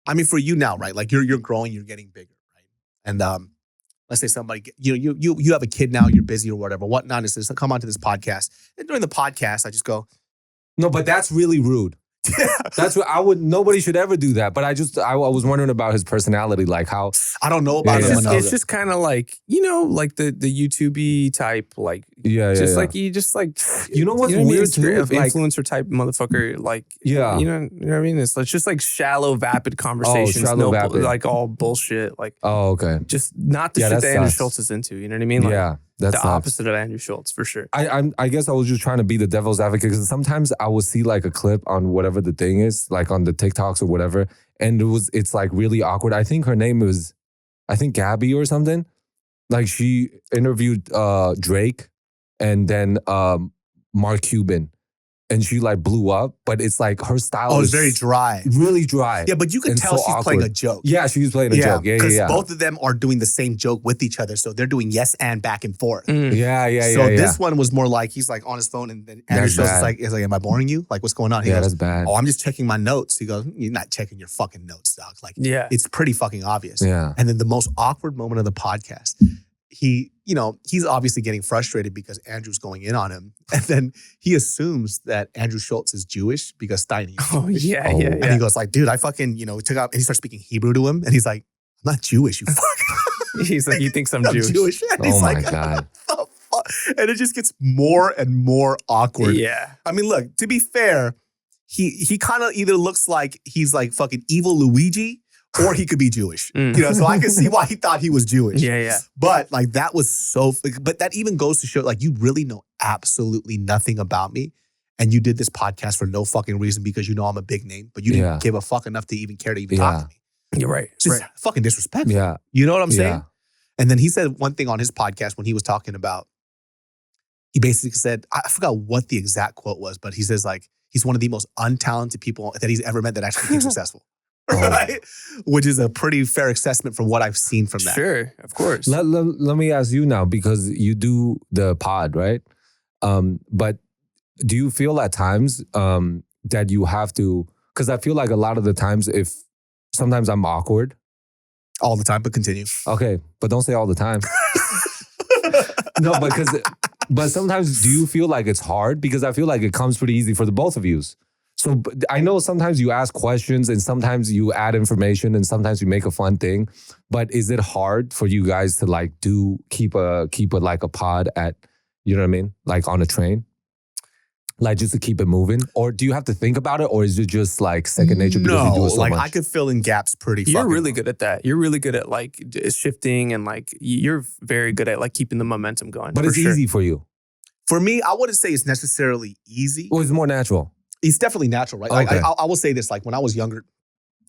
I mean, for you now, right? Like you're growing, you're getting bigger, right? And let's say somebody, you have a kid now, you're busy or whatever, whatnot, is this, come onto this podcast. And during the podcast, I just go, no, but that's really rude. That's what nobody should ever do that. But I was wondering about his personality, like how. I don't know about him. It's just kind of like, like the YouTube-y type, like, like, you just like, you know what's weird weird too? Like, influencer type motherfucker, like, you know what I mean? It's just like shallow, vapid conversations. Vapid. Like all bullshit. Like, okay. Just not the shit that Andrew Schulz is into. You know what I mean? Like, that's the opposite of Andrew Schulz for sure. I guess I was just trying to be the devil's advocate because sometimes I will see like a clip on whatever the thing is, like on the TikToks or whatever, and it's like really awkward. I think her name was, Gabby or something. Like she interviewed Drake and then Mark Cuban. And she like blew up, but it's like her style it's is very dry. Really dry. Yeah, but you can tell she's playing a joke. Yeah, she's playing a joke. Yeah, because both of them are doing the same joke with each other. So they're doing yes and back and forth. So this one was more like he's like on his phone and then Andrew Schulz is like, am I boring you? Like, what's going on? He goes, that's bad. Oh, I'm just checking my notes. He goes, you're not checking your fucking notes, dog. Like, it's pretty fucking obvious. Yeah. And then the most awkward moment of the podcast, he's obviously getting frustrated because Andrew's going in on him. And then he assumes that Andrew Schulz is Jewish because Steiny is Jewish. And he goes like, dude, I fucking, took out, and he starts speaking Hebrew to him. And he's like, I'm not Jewish, you fuck. He's like, he thinks I'm Jewish. And he's my God. What the fuck? And it just gets more and more awkward. Yeah. I mean, look, to be fair, he kind of either looks like he's like fucking evil Luigi, or he could be Jewish, so I can see why he thought he was Jewish. Yeah. But like that was but that even goes to show like you really know absolutely nothing about me. And you did this podcast for no fucking reason because you know I'm a big name, but you didn't give a fuck enough to even care to even talk to me. You're right. It's just fucking disrespectful. Yeah. You know what I'm saying? Yeah. And then he said one thing on his podcast when he was talking about, he basically said, I forgot what the exact quote was, but he says like, he's one of the most untalented people that he's ever met that actually became successful. Right? Which is a pretty fair assessment from what I've seen from that. Sure, of course. Let me ask you now, because you do the pod, right? But do you feel at times that you have to, because I feel like a lot of the times sometimes I'm awkward. All the time, but continue. Okay, but don't say all the time. No, but sometimes do you feel like it's hard? Because I feel like it comes pretty easy for the both of you. So I know sometimes you ask questions and sometimes you add information and sometimes you make a fun thing. But is it hard for you guys to like keep a like a pod at, you know what I mean? Like on a train? Like just to keep it moving? Or do you have to think about it? Or is it just like second nature because you do it so much? I could fill in gaps pretty You're fucking really well. good at that. You're really good at like shifting and like you're very good at like keeping the momentum going. But it's easy for you. For me, I wouldn't say it's necessarily easy. Well, it's more natural. It's definitely natural, right? Like, Okay. I will say this, like when I was younger,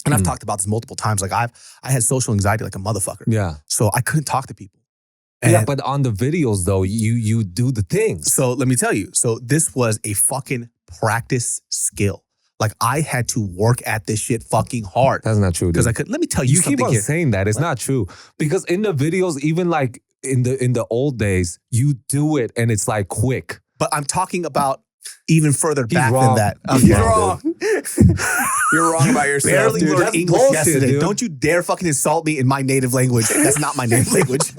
and I've talked about this multiple times, like I had social anxiety like a motherfucker. Yeah. So I couldn't talk to people. Yeah, And but on the videos though, you do the things. so let me tell you, so this was a fucking practice skill. Like I had to work at this shit fucking hard. That's not true. Because Dude. I could, let me tell you You keep something on here. saying that. It's not true. Because in the videos, even like in the old days, you do it and it's like quick. But I'm talking about even further He's back wrong. than that. He's Okay. wrong. You're wrong about yourself, Barely dude. learned That's English bullshit, yesterday. dude. Don't you dare fucking insult me in my native language. That's not my native language.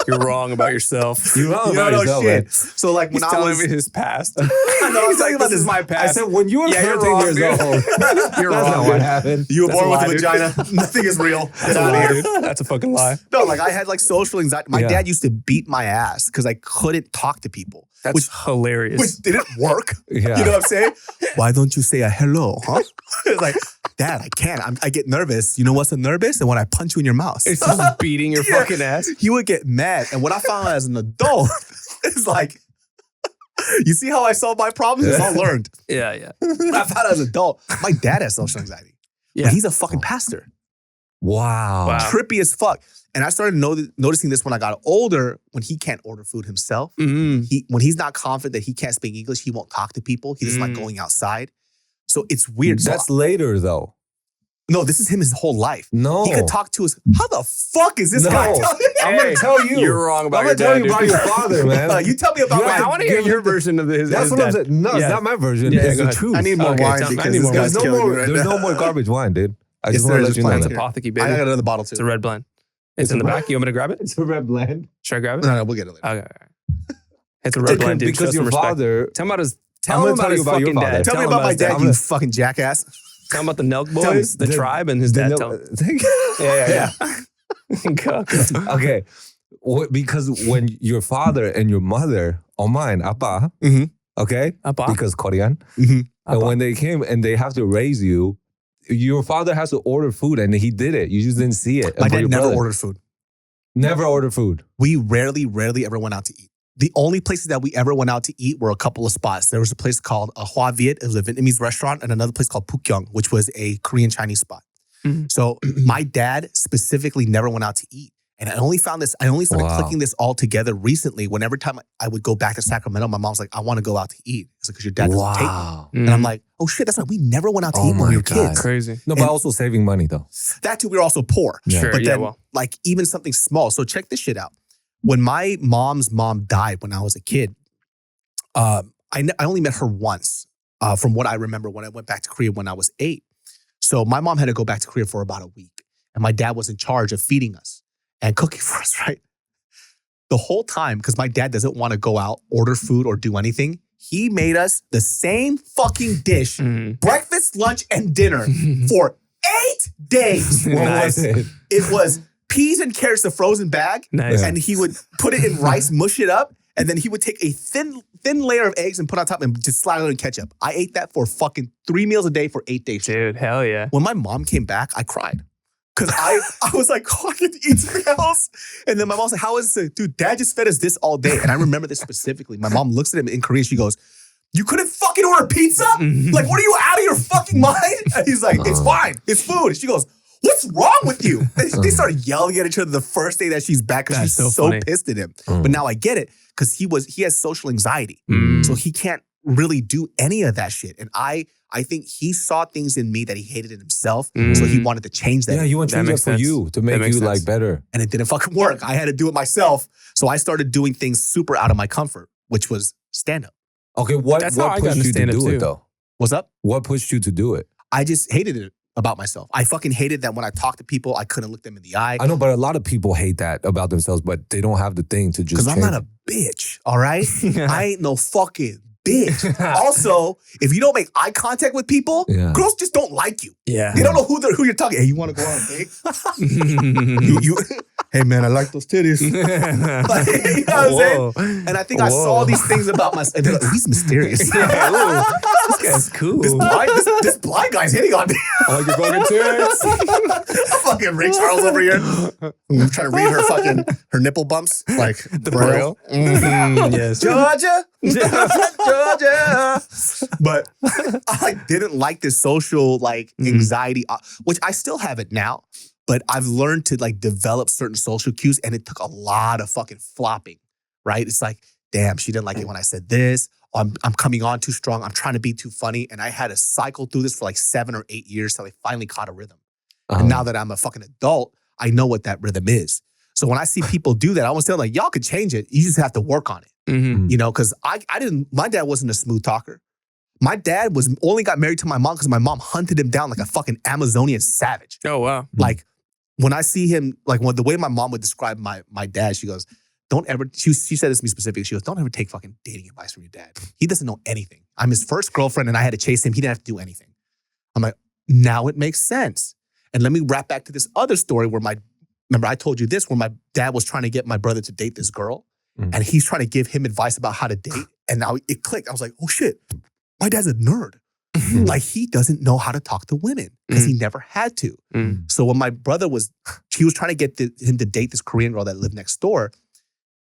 You're wrong about yourself. You're wrong You about don't know yourself, shit. man. So like when He's I telling was, me his past. I know I'm talking about This is my I past. said when you were Yeah, you're 13 wrong, years dude. old, You're that's wrong, not dude. what happened. you were That's born a with lie, a dude. vagina. Nothing is real. Get That's a out of lie, here. dude. That's a fucking lie. No, like I had like social anxiety. My Yeah. dad used to beat my ass because I couldn't talk to people. That's hilarious. Which didn't work. Yeah. You know what I'm saying? Why don't you say a hello, huh? It's like, Dad, I can't. I get nervous. You know what's a nervous? And when I punch you in your mouth. It's just beating your Yeah. fucking ass. He would get mad. And what I found out as an adult is like, you see how I solve my problems? It's all learned. Yeah, yeah. What I found out as an adult, my dad has social anxiety. Yeah. But he's a fucking pastor. Wow. Wow. Trippy as fuck. And I started noticing this when I got older, when he can't order food himself. Mm. When he's not confident that he can't speak English, he won't talk to people. He doesn't like going outside. So it's weird. So That's later though. no, this is him his whole life. No. He could talk to us. How the fuck is this No. guy telling me? I'm going to tell you. You're wrong about I'm your gonna tell dad, you about dude. your father, man. You tell me about Yeah, my I want to hear your version of his. That's his what I'm dad. saying. No, Yeah. it's not my version. Yeah, it's go the ahead. truth. I need more Okay, wine tell me- I because need this more guy's There's killing me right there's now. no more garbage wine, dude. I Yes, just there want to is. let you know There's It's that. apothecary, I baby. got another bottle too. It's a red blend. It's in the back. You want me to grab it? It's a red blend. Should I grab it? No, we'll get it later. Okay. Okay. It's a red blend, dude. Because Show your some respect. father. Tell him about his. I'm Tell gonna him about tell you his about your fucking father. dad. Tell me him about my his dad, I'm you gonna- fucking jackass. Tell him about the Nelk boys, the tribe, and his dad. Tell him. Yeah. Go, go. Okay. Because when your father and your mother, or mine, Appa, Mhm. okay? Appa. Because Korean. Mhm. And when they came and they have to raise you, your father has to order food and he did it. You just didn't see it. My And for dad your never brother, ordered food. Never ordered food. We rarely ever went out to eat. The only places that we ever went out to eat were a couple of spots. There was a place called Hoa Viet. It was a Vietnamese restaurant, and another place called Pukyong, which was a Korean Chinese spot. Mhm. So my dad specifically never went out to eat. And I only started Wow. clicking this all together recently when every time I would go back to Sacramento, my mom's like, I want to go out to eat. It's because your dad doesn't take me. Wow. And I'm like, oh shit, that's right. We never went out to Oh eat when we my were God. kids. Crazy. No, but And- also saving money though. That too, we were also poor. Yeah. Sure. But yeah. then, Well. like, even something small. So check this shit out. When my mom's mom died when I was a kid, I only met her once from what I remember when I went back to Korea when I was 8. So my mom had to go back to Korea for about a week. And my dad was in charge of feeding us and cooking for us, right? The whole time, because my dad doesn't want to go out, order food, or do anything, he made us the same fucking dish, Mhm. breakfast, lunch, and dinner for 8 days. What Nice. was it? It was peas and carrots, the frozen bag, Nice. and he would put it in rice, mush it up, and then he would take a thin layer of eggs and put on top and just slide it in ketchup. I ate that for fucking 3 meals a day for 8 days. Dude, hell yeah. When my mom came back, I cried. Because I was like, oh, I get to eat something else. And then my mom's like, how is this? Dude, dad just fed us this all day. And I remember this specifically. My mom looks at him in Korean. She goes, you couldn't fucking order pizza? Like, what are you out of your fucking mind? And he's like, it's fine. It's food. And she goes, what's wrong with you? And they started yelling at each other the first day that she's back because That's she's so funny. pissed at him. But now I get it because he has social anxiety. Mm. So he can't really do any of that shit. And I think he saw things in me that he hated in himself. So he wanted to change that. Yeah, you want to That change it makes for sense. you to That make makes you like sense. better. And it didn't fucking work. I had to do it myself. So I started doing things super out of my comfort, which was stand up. Okay, what That's how I got pushed into you to stand-up do too. it though? What's up? What pushed you to do it? I just hated it about myself. I fucking hated that when I talked to people, I couldn't look them in the eye. I know, but a lot of people hate that about themselves, but they don't have the thing to just Because I'm change not a bitch, all right? I ain't no fucking bitch. Also, if you don't make eye contact with people, girls just don't like you. Yeah. They don't know who you're talking. Hey, you want to go on a date? Hey man, I like those titties. Like, you know what I'm saying? And I think I saw these things about myself. And they're like, he's mysterious. This guy's cool. This blind guy's hitting on me. I like your fucking tits. Fucking Ray Charles over here. I'm trying to read her nipple bumps. Like The Braille. Yes. Georgia. Georgia. But I didn't like this social anxiety, which I still have it now. But I've learned to develop certain social cues, and it took a lot of fucking flopping, right? It's like, damn, she didn't like it when I said this. I'm coming on too strong. I'm trying to be too funny. And I had to cycle through this for 7 or 8 years till I finally caught a rhythm. And now that I'm a fucking adult, I know what that rhythm is. So when I see people do that, I always tell them y'all could change it. You just have to work on it. Mm-hmm. You know, because my dad wasn't a smooth talker. My dad only got married to my mom because my mom hunted him down like a fucking Amazonian savage. Oh, wow. When I see him, the way my mom would describe my dad, she goes, don't ever, she said this to me specifically, she goes, don't ever take fucking dating advice from your dad. He doesn't know anything. I'm his first girlfriend and I had to chase him. He didn't have to do anything. I'm like, now it makes sense. And let me wrap back to this other story where remember I told you this, where my dad was trying to get my brother to date this girl and he's trying to give him advice about how to date. And now it clicked. I was like, oh shit, my dad's a nerd. He doesn't know how to talk to women because he never had to. So when my brother he was trying to get him to date this Korean girl that lived next door.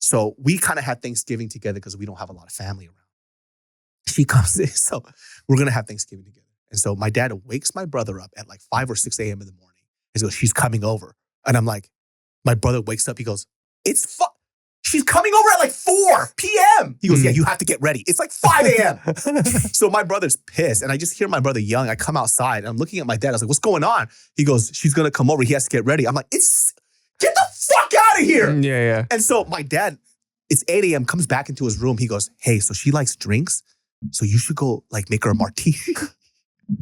So we kind of had Thanksgiving together because we don't have a lot of family around. She comes in, so we're going to have Thanksgiving together. And so my dad wakes my brother up at 5 or 6 a.m. in the morning. He goes, she's coming over. And I'm like, my brother wakes up. He goes, she's coming over at 4 p.m. He goes, yeah, you have to get ready. It's 5 a.m. So my brother's pissed. And I just hear my brother yelling. I come outside and I'm looking at my dad. I was like, what's going on? He goes, she's going to come over. He has to get ready. I'm like, get the fuck out of here. Yeah. And so my dad, it's 8 a.m., comes back into his room. He goes, hey, so she likes drinks. So you should go make her a martini.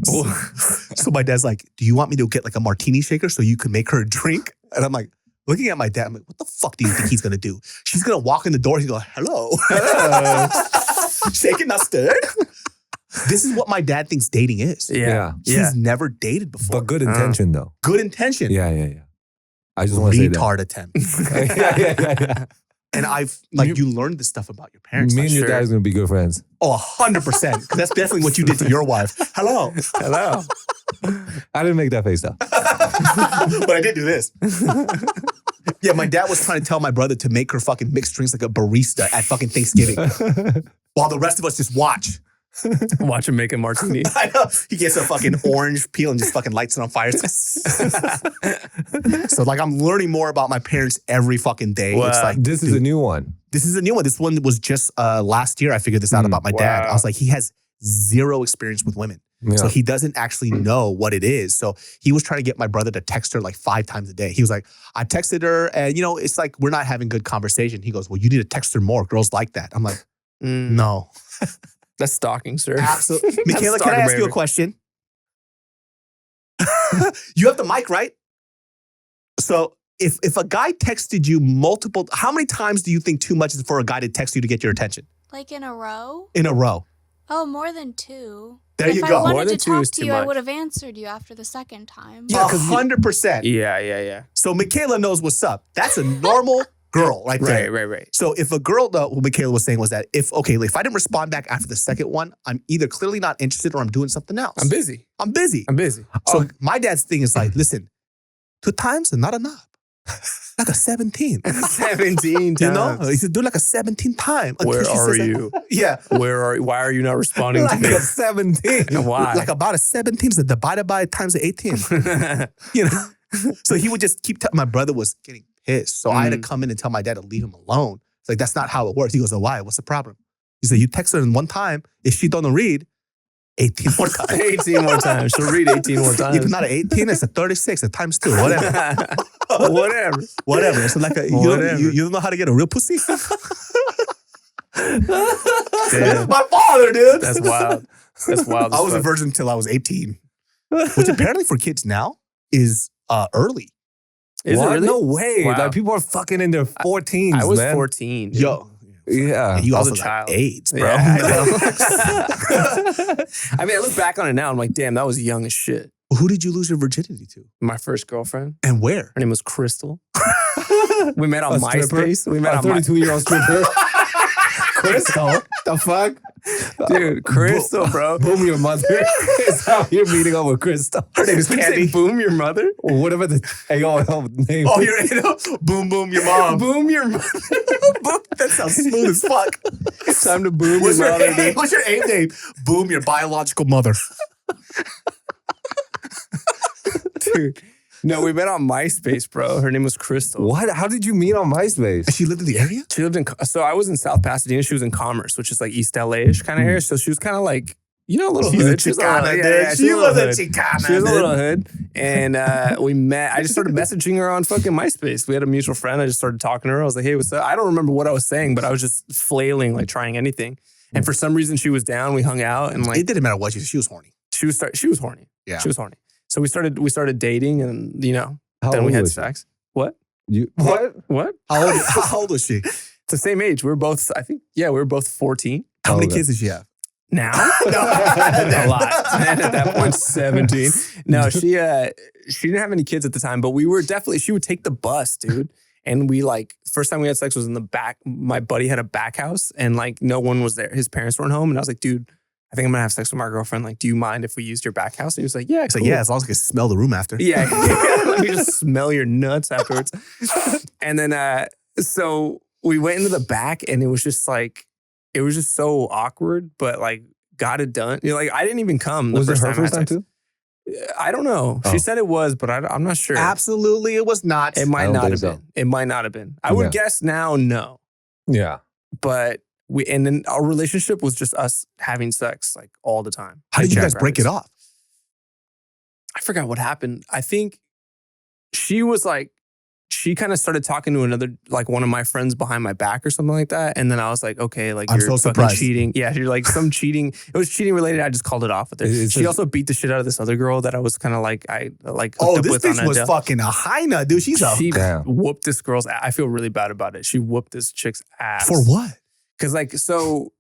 So my dad's like, do you want me to get a martini shaker so you can make her a drink? And I'm like, looking at my dad, I'm like, what the fuck do you think he's going to do? She's going to walk in the door. He's going, hello. Shaken, not stirred. This is what my dad thinks dating is. Yeah. He's never dated before. But good intention, though. Good intention. Yeah. I just want to say that. Retard attempt. Yeah. And you learned this stuff about your parents. Me and your dad is going to be good friends. Oh, 100%. That's definitely what you did to your wife. Hello. I didn't make that face though. But I did do this. Yeah, my dad was trying to tell my brother to make her fucking mixed drinks like a barista at fucking Thanksgiving. While the rest of us just watch. Watch him make a martini. I know. He gets a fucking orange peel and just fucking lights it on fire. So I'm learning more about my parents every fucking day. Wow. It's this is a new one. This is a new one. This one was just last year I figured this out about my dad. I was like, he has zero experience with women. Yeah. So he doesn't actually know what it is. So he was trying to get my brother to text her 5 times a day. He was like, I texted her and it's we're not having good conversation. He goes, well, you need to text her more. Girls like that. I'm like, no. That's stalking, sir. Absolutely. Michaela, can I ask you a question? You have the mic, right? So if a guy texted you how many times do you think too much is for a guy to text you to get your attention? In a row? In a row. Oh, more than 2. There you go. If I More wanted than to 2 talk is to too you, I much. would have answered you after the second time. Yeah, 100%. Yeah. So Michaela knows what's up. That's a normal girl right there. Right. So if a girl, what Michaela was saying was that if I didn't respond back after the second one, I'm either clearly not interested or I'm doing something else. I'm busy. So my dad's thing is listen, 2 times is not enough. Like a 17. 17 times. You know? He said, do a 17 time. Where are you? Yeah. Why are you not responding to me? A 17. Why? About a 17 is divided by times 18. So he would just keep my brother was getting pissed. So I had to come in and tell my dad to leave him alone. It's that's not how it works. He goes, oh, why? What's the problem? He said, you text her in 1 time. If she don't read, 18 more times. 18 more times. She'll read 18 more times. If not 18, it's a 36, a times 2, whatever. Whatever. So you don't know how to get a real pussy? That's my father, dude. That's wild. I was a virgin until I was 18. Which apparently for kids now is early. Is it really? No way. Wow. People are fucking in their 14s, I was man. 14. Dude. Yo. Yeah. You I was also a got child. AIDS, bro. Yeah, I know. I mean, I look back on it now. I'm like, damn, that was young as shit. Who did you lose your virginity to? My first girlfriend. And where? Her name was Crystal. We met on A stripper? MySpace. We met A on 32-year-old stripper. Crystal. The fuck? Dude, Crystal, bro. Boom your mother. Is how you're meeting up with Crystal. Her name is Did you say Candy. boom your mother? Or whatever the name. Oh, you're boom, boom, your mom. Boom your mother. That sounds smooth as fuck. It's time to boom What's your your, mother, name? dude. What's your aim name? Boom, your biological mother. Dude. No, we met on MySpace, bro. Her name was Crystal. What? How did you meet on MySpace? She lived in the area? She lived in, so I was in South Pasadena. She was in Commerce, which is like East LA-ish kind of area. So she was kind of like, you know, a little She's a hood. She was a Chicana, little- dude. yeah, She was a hood. Chicana, She was a dude. little hood. And we met. I just started messaging her on fucking MySpace. We had a mutual friend. I just started talking to her. I was like, hey, what's up? I don't remember what I was saying, but I was just flailing, like trying anything. And for some reason, she was down. We hung out and like, It didn't matter what she was horny. she was horny. Yeah. She was horny. So we started dating and, you know, How then old we had was she? sex. What? What? What? How old was she? It's the same age. We were both, I think, we were both 14. How many Okay. kids did she have? Now? A lot. And at that point, 17. No, she didn't have any kids at the time, but we were definitely, she would take the bus, dude. And we like, first time we had sex was in the back. My buddy had a back house and like no one was there. His parents weren't home. And I was like, dude, I think I'm gonna have sex with my girlfriend. Like, do you mind if we used your back house? And he was like, yeah, It's cool. like, yeah, as long as I can smell the room after. Yeah. Let me just smell your nuts afterwards. And then, so we went into the back and it was just like, it was just so awkward, but like got it done. You know, like I didn't even come. Was it her I had first time sex. too? I don't know. Oh. She said it was, but I'm not sure. Absolutely, it was not. It might I don't not think have so. been. It might not have been. I would Yeah. guess now, no. Yeah. But and then our relationship was just us having sex like all the time. How Like did you guys break it jackrabbits. off? I forgot what happened. I think she was like, she kind of started talking to another, like one of my friends behind my back or something like that. And then I was like, okay, like I'm you're so fucking surprised. cheating. Yeah, you're like some cheating. It was cheating related. I just called it off with her. It's She just- also beat the shit out of this other girl that I was kind of like, hooked Oh, up this with on bitch was Andew. fucking a high nut, dude. She's a She Damn. whooped this girl's ass. I feel really bad about it. She whooped this chick's ass. for what? Cause like, so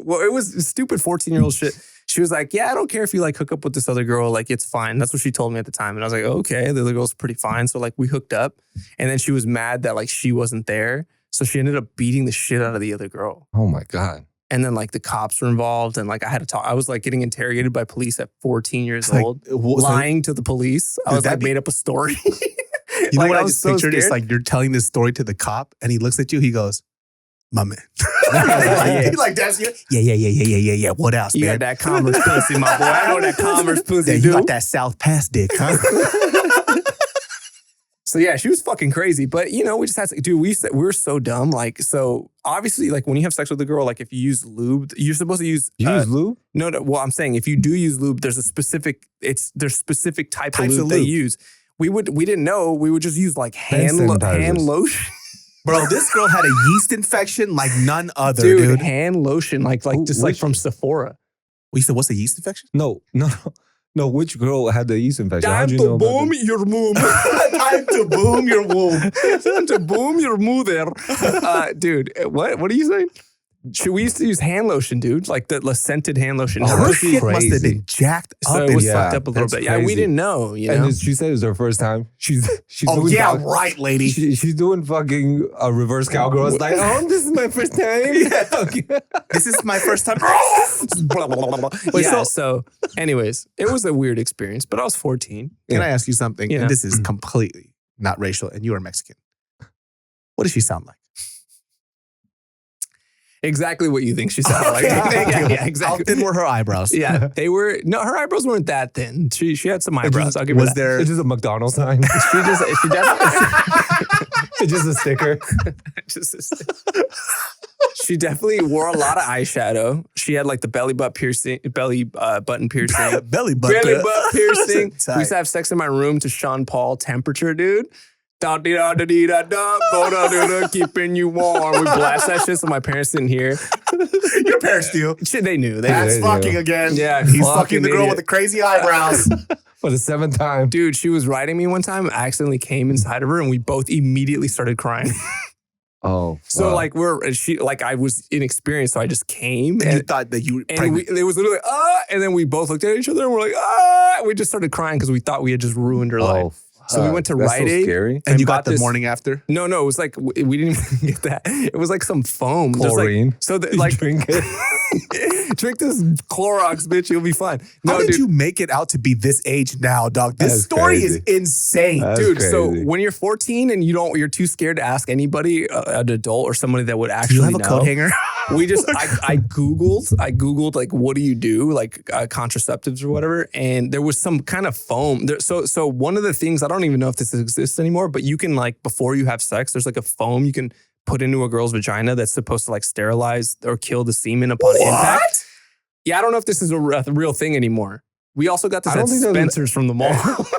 well, it was stupid 14-year-old shit. She was like, yeah, I don't care if you like hook up with this other girl. Like, it's fine. That's what she told me at the time. And I was like, okay, the other girl's pretty fine. So like we hooked up and then she was mad that like she wasn't there. So she ended up beating the shit out of the other girl. Oh my God. And then like the cops were involved and like I had to talk. I was like getting interrogated by police at 14 years Like, old, what- so- lying to the police. I Does was that like be- made up a story. You know Like, what I was just so pictured? It's scared. like you're telling this story to the cop, and he looks at you. He goes, "My man." Yeah. He like that's you. Yeah. What else, You man? got that Commerce pussy, my boy. I know that Commerce pussy, Yeah, you dude. got that South Pass dick, huh? So yeah, she was fucking crazy. But you know, we just had to, dude, we were so dumb. Like, so obviously, like when you have sex with a girl, like if you use lube, you're supposed to use You use lube? no, well, I'm saying if you do use lube, there's specific type Types of of lube they lube. use. We didn't know. We would just use like Hand hand sanitizers. lotion. Bro, this girl had a yeast infection like none other, Dude, dude. hand lotion, like Who- just like which- from Sephora. We said, what's a yeast infection? No. Which girl had the yeast infection? How'd you know about this? your womb. Time to boom your womb. Time to boom your mother. Dude, what are you saying? We used to use hand lotion, dude, like the scented hand lotion. Oh, Her Her that's shit must have crazy. been jacked So up. it was yeah, fucked up a little that's bit. Yeah, we crazy. didn't know, you know. And she said it was her first time. She's Oh, doing yeah, cow- right, lady. She's doing fucking a reverse cowgirl. It's like, oh, this is my first time. Yeah. This is my first time. Wait, Yeah, so- so anyways, it was a weird experience, but I was 14. Can I ask you something? Yeah. And this is completely not racial, and you are Mexican. What does she sound like? Exactly what you think she sounded like. Thank you. Yeah, exactly. How thin were her eyebrows? Yeah, they were, no, her eyebrows weren't that thin. She had some eyebrows. I'll give her Was that. there? It's just a McDonald's sign. She definitely, It's just a sticker. she definitely wore a lot of eyeshadow. She had like the belly button piercing. belly button. Belly butt piercing. We used to have sex in my room to Sean Paul Temperature, dude. Da-dee-da-da-dee-da-da, keeping you warm. We blast that shit so my parents didn't hear. Your parents do. Shit, they knew. They That's they fucking do. again. Yeah, He's fucking fucking the girl idiot. with the crazy eyebrows. For the 7th time. Dude, she was riding me one time. I accidentally came inside of her and we both immediately started crying. Oh, So wow. like I was inexperienced, so I just came And you thought that you were and pregnant. it was literally and then we both looked at each other and we're like we just started crying because we thought we had just ruined her life. So we went to that's Rite so Aid. scary. and you bought got the this- morning after? No, it was like we didn't even get that. It was like some foam. Just like- Chlorine. so that, You like drink it. drink this Clorox, bitch. You'll be fine. No, How did dude. you make it out to be this age now, dog? This That's story crazy. is insane. That's Dude, so crazy. when you're 14 and you're too scared to ask anybody, an adult or somebody that would Do actually you have a know. coat hanger? We just, I Googled like, what do you do? Like contraceptives or whatever. And there was some kind of foam. So one of the things, I don't even know if this exists anymore, but you can like, before you have sex, there's like a foam you can put into a girl's vagina that's supposed to like sterilize or kill the semen upon impact. Yeah, I don't know if this is a real thing anymore. We also got this I don't at think there's- Spencer's from the mall.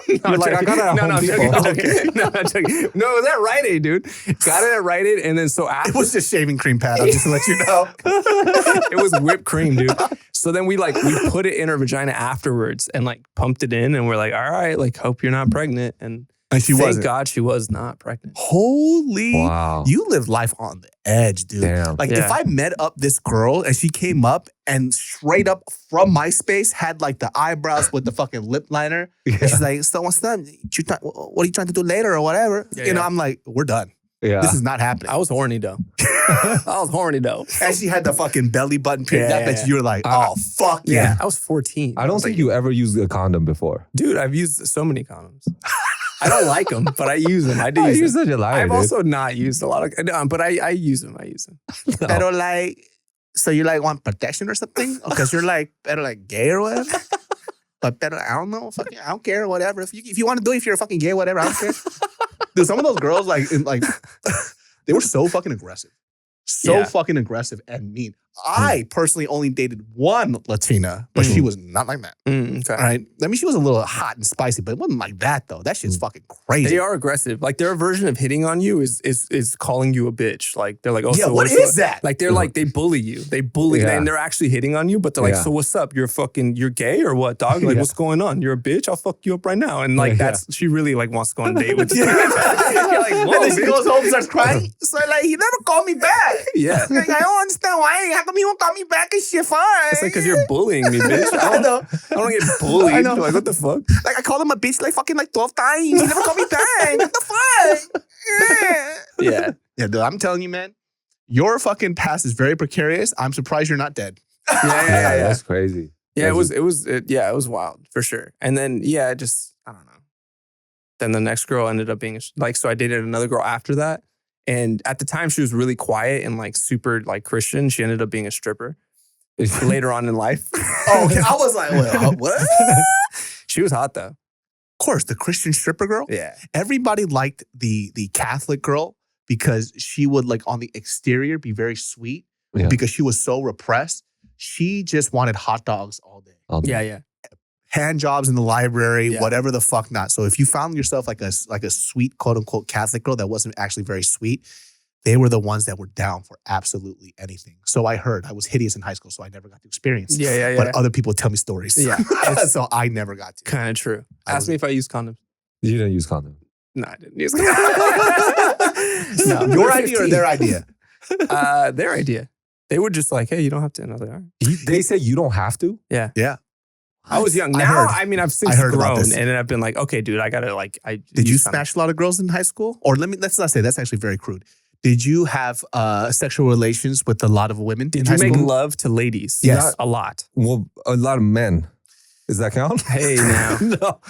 You're like, I got it at no, Home I'm Depot. joking. No, I'm joking. No, it was at Rite Aid, dude. Got it at Rite Aid, and then so after It was just shaving cream pad. I'm just to let you know. it was whipped cream, dude. So then we put it in her vagina afterwards and like pumped it in, and we're like, all right, like hope you're not pregnant. And And she thank wasn't. God she was not pregnant. Holy. Wow. You live life on the edge, dude. Damn. Like Yeah. if I met up this girl and she came up and straight up from MySpace had like the eyebrows with the fucking lip liner. And she's like, so what's up? What are you trying to do later or whatever? Yeah, you know, yeah. I'm like, we're done. Yeah. This is not happening. I was horny though. I was horny though. And she had the fucking belly button pinned Yeah, up yeah, that you were like, oh, fuck Yeah, yeah. I was 14. I don't think you ever used a condom before. Dude, I've used so many condoms. I don't like them, but I use them. I do You're use them. such a liar, I've dude. also not used a lot of, but I use them. I use them. Pero like, so you like want protection or something? Because you're like, better like gay or whatever? But better, I don't know. Fucking, I don't care, whatever. If you want to do it, if you're a fucking gay, whatever, I don't care. Dude, some of those girls, like, they were so fucking aggressive. So Yeah. fucking aggressive and mean. I personally only dated one Latina, but she was not like that. Okay. All right. I mean, she was a little hot and spicy, but it wasn't like that though. That shit's fucking crazy. They are aggressive. Like their version of hitting on you is calling you a bitch. Like they're like, oh, Yeah, so what what's is that? Like they're like they bully you. They bully Yeah. and they're actually hitting on you, but they're like, Yeah. so what's up? You're gay or what, dog? Like Yeah. what's going on? You're a bitch. I'll fuck you up right now. And like Yeah. she really like wants to go on a date with you. Yeah. You're like, whoa, And then she bitch. goes home and starts crying. So like, he never called me back. Yeah. Like, I don't understand why. How come he won't call me back and shit? Fine. It's like because you're bullying me, bitch. I know. I don't get bullied. I know. Like what the fuck? Like I called him a bitch like fucking like 12 times. He never called me back. What the fuck? Yeah. Yeah, dude, I'm telling you, man, your fucking past is very precarious. I'm surprised you're not dead. Yeah. That's crazy. Yeah, it That's was wild for sure. And then I don't know. Then the next girl ended up being like, so I dated another girl after that. And at the time she was really quiet and like super like Christian. She ended up being a stripper later on in life. Oh, okay. I was like, well, what? She was hot though. Of course, the Christian stripper girl. Yeah. Everybody liked the Catholic girl because she would like on the exterior be very sweet Yeah. because she was so repressed. She just wanted hot dogs all day. Yeah. Hand jobs in the library, Yeah. whatever the fuck not. So if you found yourself like a sweet quote unquote Catholic girl that wasn't actually very sweet, they were the ones that were down for absolutely anything. So I heard. I was hideous in high school, so I never got to experience. Yeah. But other people tell me stories. Yeah. So I never got to. Kind of true. I Ask was- me if I use condoms. You didn't use condom. No, I didn't use condoms. No, we your were idea or 15. their idea? Their idea. They were just like, hey, you don't have to. And I was like, all right. They say you don't have to? Yeah. I was young. I Now, heard. I mean, I've since I heard about grown, this. and then I've been like, okay, dude, I gotta like. Did you use condoms. smash a lot of girls in high school? Or let's not say that's actually very crude. Did you have sexual relations with a lot of women Did in you high make school? love to ladies? Yes. a lot. Well, a lot of men. Does that count? Hey, now.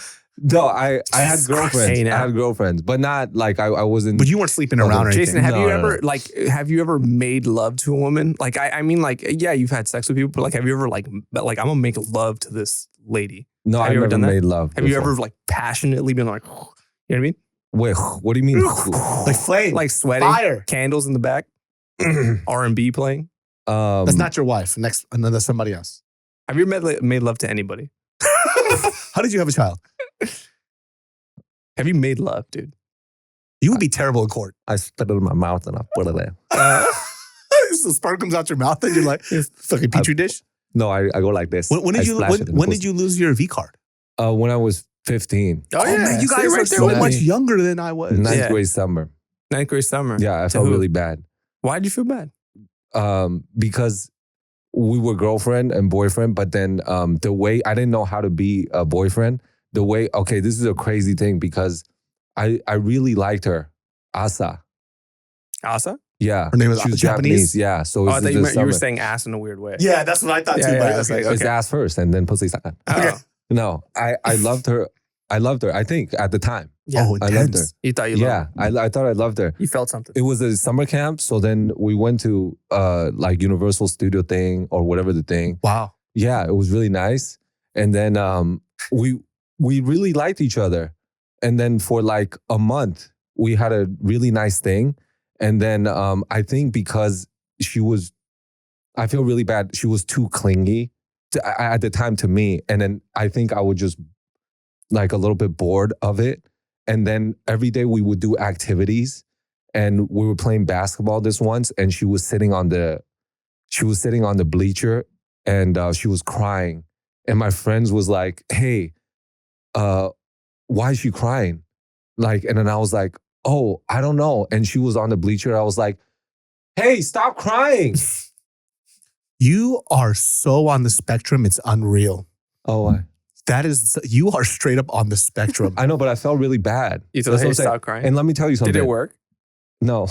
No, I had Jesus girlfriends. Christ. Hey, now. I had girlfriends, but not like I wasn't. But you weren't sleeping Oh, around or Jason, anything. have No, you no, ever have you ever made love to a woman? Like, I mean, like, yeah, you've had sex with people, but like, have you ever like I'm gonna make love to this lady? No, Have I you ever never done that? made love. Have you before. ever like passionately been like, you know what I mean? Wait, what do you mean? Like flame. Like sweating, fire. candles in the back, R&B playing. That's not your wife. Next, another somebody else. Have you ever made love to anybody? How did you have a child? Have you made love, dude? You would be terrible in court. I spit it in my mouth and I put it there. So spark comes out your mouth and you're like, fucking petri dish. No, I go like this. When I did you splash it in the when did pussy. you lose your V card? When I was 15, Oh, yeah. man, you So guys you're are right there so with much me. younger than I was. ninth Yeah. grade summer. Ninth grade summer. Yeah, I To felt who? really bad. Why'd you feel bad? Because we were girlfriend and boyfriend, but then the way I didn't know how to be a boyfriend. The way, okay, this is a crazy thing because I really liked her, Asa. Asa? Yeah, Her name was she was Japanese? Yeah, so Oh, it's I thought you were saying ass in a weird way. Yeah, that's what I thought Yeah, too. yeah, but I was okay. like, It's ass first and then pussy second. Oh. No, I loved her. I loved her. I think at the time. Yeah. Oh, I loved her. intense. You thought you loved Yeah, her. I thought I loved her. You felt something. It was a summer camp, so then we went to like Universal Studio thing or whatever the thing. Wow. Yeah, it was really nice. And then we really liked each other. And then for like a month, we had a really nice thing. And then I think because I feel really bad. She was too clingy at the time to me. And then I think I was just like a little bit bored of it. And then every day we would do activities and we were playing basketball this once and she was sitting on the bleacher and she was crying. And my friends was like, hey, why is she crying? Like, and then I was like, oh, I don't know. And she was on the bleacher. I was like, hey, stop crying. You are so on the spectrum, it's unreal. Oh, You are straight up on the spectrum. I know, but I felt really bad. You told That's her what I'm saying. stop crying. And let me tell you something. Did it work? No.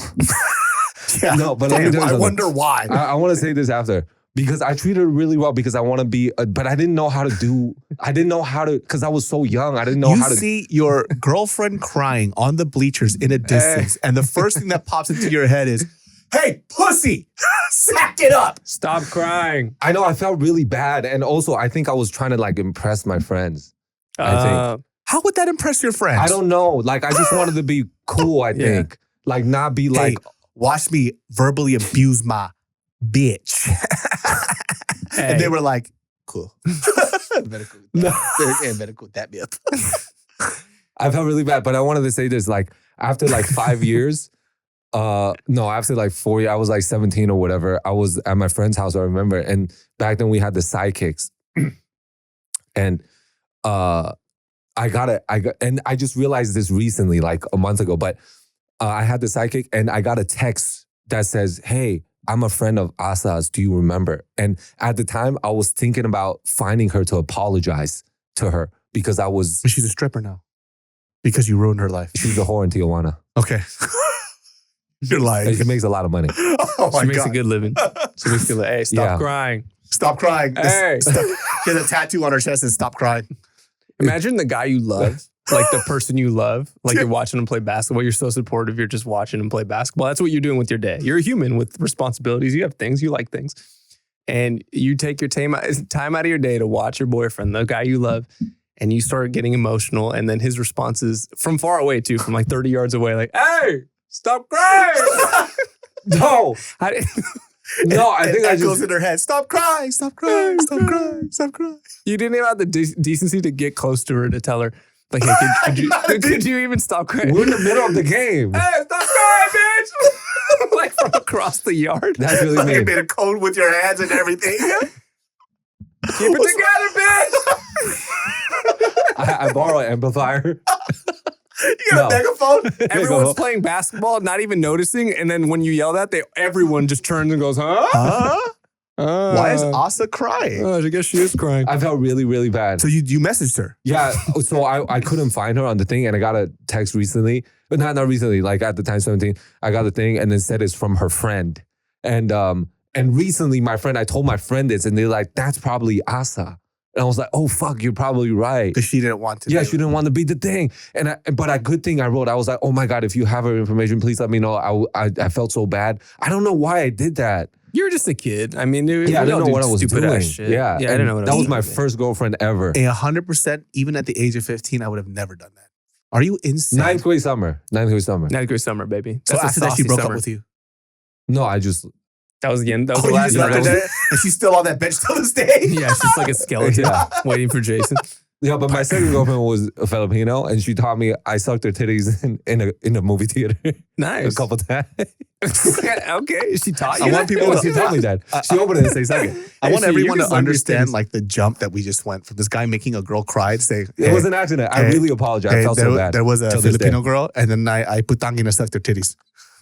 Yeah. No, but let me Damn, tell you I something. wonder why. I want to say this after. Because I treated her really well because I want to be, but I didn't know how to because I was so young. I didn't know You how to. see your girlfriend crying on the bleachers in a distance, and the first thing that pops into your head is, hey, pussy, sack it up. Stop crying. I know I felt really bad. And also I think I was trying to like impress my friends. I think. How would that impress your friends? I don't know. Like I just wanted to be cool, I think. Like not be like, watch me verbally abuse my bitch. And they were like, cool. Better cool. No. Better cool. That me up. I felt really bad. But I wanted to say this, like after like 5 years, after like 4 years, I was like 17 or whatever. I was at my friend's house, I remember. And back then we had the sidekicks. And I just realized this recently, like a month ago, but I had the sidekick and I got a text that says, hey, I'm a friend of Asa's. Do you remember? And at the time, I was thinking about finding her to apologize to her because I was. She's a stripper now because you ruined her life. She's a whore in Tijuana. Okay. You're lying. And she makes a lot of money. Oh my She makes God. a good living. She makes a good living. Hey, stop Yeah. crying. Stop crying. Hey. She has a tattoo on her chest and stop crying. Imagine the guy you love, like the person you love, like you're watching him play basketball. You're so supportive. You're just watching him play basketball. That's what you're doing with your day. You're a human with responsibilities. You have things. You like things. And you take your time out of your day to watch your boyfriend, the guy you love, and you start getting emotional. And then his response is from far away too, from like 30 yards away, like, hey, stop crying. No. No, I think that goes in her head. Stop crying. Stop crying. Stop crying. Stop crying. You didn't even have the decency to get close to her to tell her, like, hey, could you even stop crying? We're in the middle of the game. Hey, stop crying, bitch! Like from across the yard. That's really Like you mean. made a code with your hands and everything. Keep it together, bitch! I borrow an amplifier. You got a megaphone? Everyone's playing basketball, not even noticing, and then when you yell that, everyone just turns and goes, huh? Huh? Why is Asa crying? I guess she is crying. I felt really, really bad. So you messaged her. Yeah, so I couldn't find her on the thing, and I got a text recently, but not recently, like at the time 17, I got the thing and then said it's from her friend. And recently I told my friend this and they're like, that's probably Asa. And I was like, oh fuck, you're probably right. Because she didn't want to. Yeah, she didn't want to be the thing. But a good thing I wrote, I was like, oh my God, if you have her information, please let me know. I felt so bad. I don't know why I did that. You're just a kid. I mean, I didn't know what I was doing. Shit. Yeah, I didn't know what I that was was my doing. first girlfriend ever. 100%, even at the age of 15, I would have never done that. Are you insane? Ninth grade summer. 9th grade summer, baby. So That's a after that, she saucy broke summer. up with you. No, I just. That was the end. That was Oh, the you last just left her night. there? And she's still on that bench till this day? Yeah, she's just like a skeleton Yeah. waiting for Jason. Yeah, but my second girlfriend was a Filipino, and she taught me I sucked her titties in a movie theater. Nice. A couple times. Okay, she taught you. I want people to She taught me that. She opened it and say second. I want Hey, everyone you to can suck these understand things. like the jump that we just went from this guy making a girl cry to say, It was an accident. I really apologize. I felt there, so bad. there was a till this Filipino day. girl, and then I putang and sucked her titties.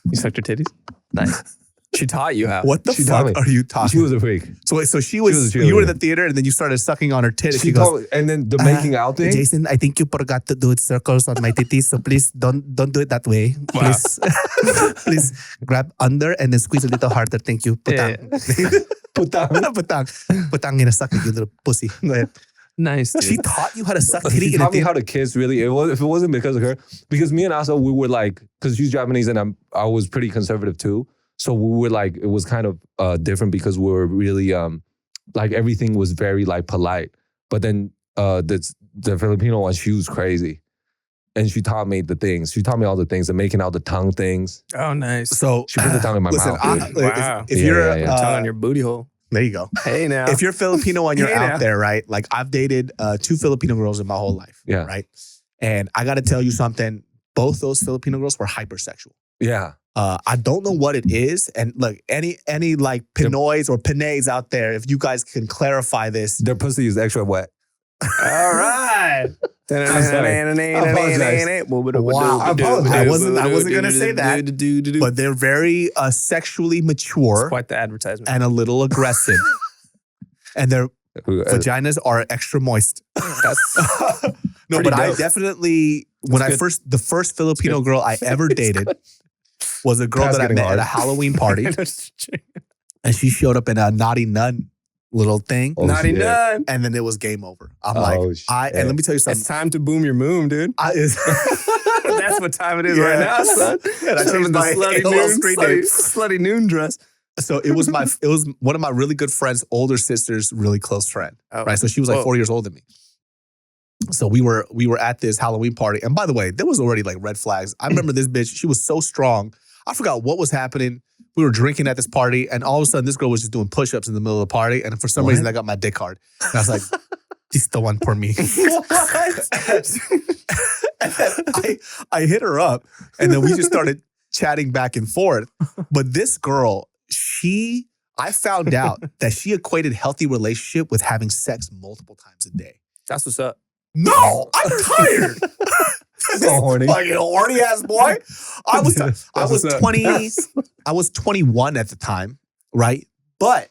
You sucked her titties. Nice. She taught you how. What the She taught fuck me. are you talking? She was a freak. So she was. a You were in the cheerleader. theater, and then you started sucking on her titties. She goes, told me, and then the making out thing. Jason, I think you forgot to do circles on my titties, so please don't do it that way. Please, please grab under and then squeeze a little harder. Thank you. Putang. Putang. Putang. Putang in a suck it, you little pussy. Go ahead. Nice. Dude. She taught you how to suck titty She in a taught me theater. how to kiss. Really, if it wasn't because of her, because me and Asa, we were like, because she's Japanese and I was pretty conservative too. So we were like, it was kind of different because we were really like everything was very like polite. But then the Filipino one, she was crazy, and she taught me the things. She taught me all the things, the making out the tongue things. Oh, nice. So She put the tongue in my listen, mouth. Dude. Wow. if Yeah, you're yeah, yeah. Tongue on your booty hole. there you go. Hey now. If you're Filipino and you're Hey, out now. there, right? Like I've dated 2 Filipino girls in my whole life. Yeah. Right. And I got to tell you something. Both those Filipino girls were hypersexual. Yeah. I don't know what it is. And look, any like Pinoys or Pinays out there, if you guys can clarify this. Their pussy is extra wet. All right. Wow. I wasn't gonna say that. But they're very sexually mature Quite the advertisement. and a little aggressive. And their vaginas are extra moist. That's No, pretty but I dope. definitely, when That's good. the first Filipino girl I ever dated was a girl That's that I getting met hard. at a Halloween party. And she showed up in a naughty nun little thing. Oh, Naughty shit. nun. And then it was game over. I'm Oh, like, shit. and let me tell you It's something. time to boom your moon, dude. That's what time it is Yeah. right now, son. Yeah, I Shut up changed in the my slutty AOL noon, screen slutty, name. slutty noon dress. So it was one of my really good friend's older sister's really close friend. Oh. Right. So she was like Whoa. 4 years older than me. So we were at this Halloween party. And by the way, there was already like red flags. I remember this bitch, she was so strong. I forgot what was happening. We were drinking at this party, and all of a sudden this girl was just doing push-ups in the middle of the party. And for some reason I got my dick hard. And I was like, this is the one for me. And then I hit her up, and then we just started chatting back and forth. But this girl, I found out that she equated healthy relationship with having sex multiple times a day. That's what's up. No, I'm tired. So horny. Fucking horny ass boy. I was what's up. 20. I was 21 at the time, right? But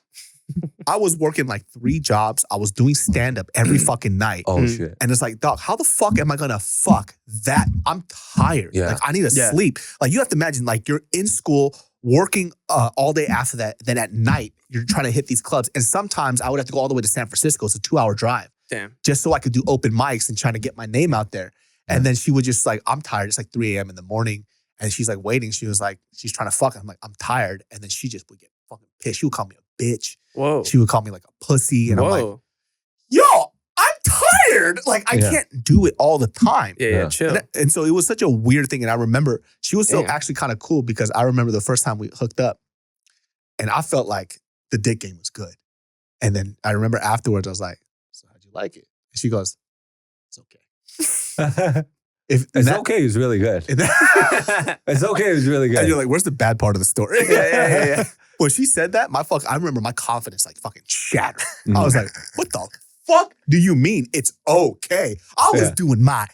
I was working like 3 jobs. I was doing stand up every fucking night. Oh Mm. shit. And it's like, dog, how the fuck am I gonna fuck that? I'm tired. Yeah. Like I need to Yeah. sleep. Like you have to imagine, like you're in school working all day after that. Then at night you're trying to hit these clubs. And sometimes I would have to go all the way to San Francisco. It's a 2-hour drive Damn. just so I could do open mics and trying to get my name out there. And then she would just like, I'm tired. It's like 3 a.m. in the morning. And she's like waiting. She was like, she's trying to fuck. I'm like, I'm tired. And then she just would get fucking pissed. She would call me a bitch. Whoa. She would call me like a pussy. And I'm like, Whoa. yo, I'm tired. Like I Yeah. can't do it all the time. Yeah, Yeah. chill. And so it was such a weird thing. And I remember she was so Damn. actually kind of cool because I remember the first time we hooked up and I felt like the dick game was good. And then I remember afterwards, I was like, so how'd you like it? And she goes, it's okay. If It's okay. It's really good. It's okay. It's really good. And you're like, where's the bad part of the story? Yeah. When she said that, I remember my confidence like fucking shattered. Mhm. I was like, what the fuck do you mean it's okay? I was Yeah. doing my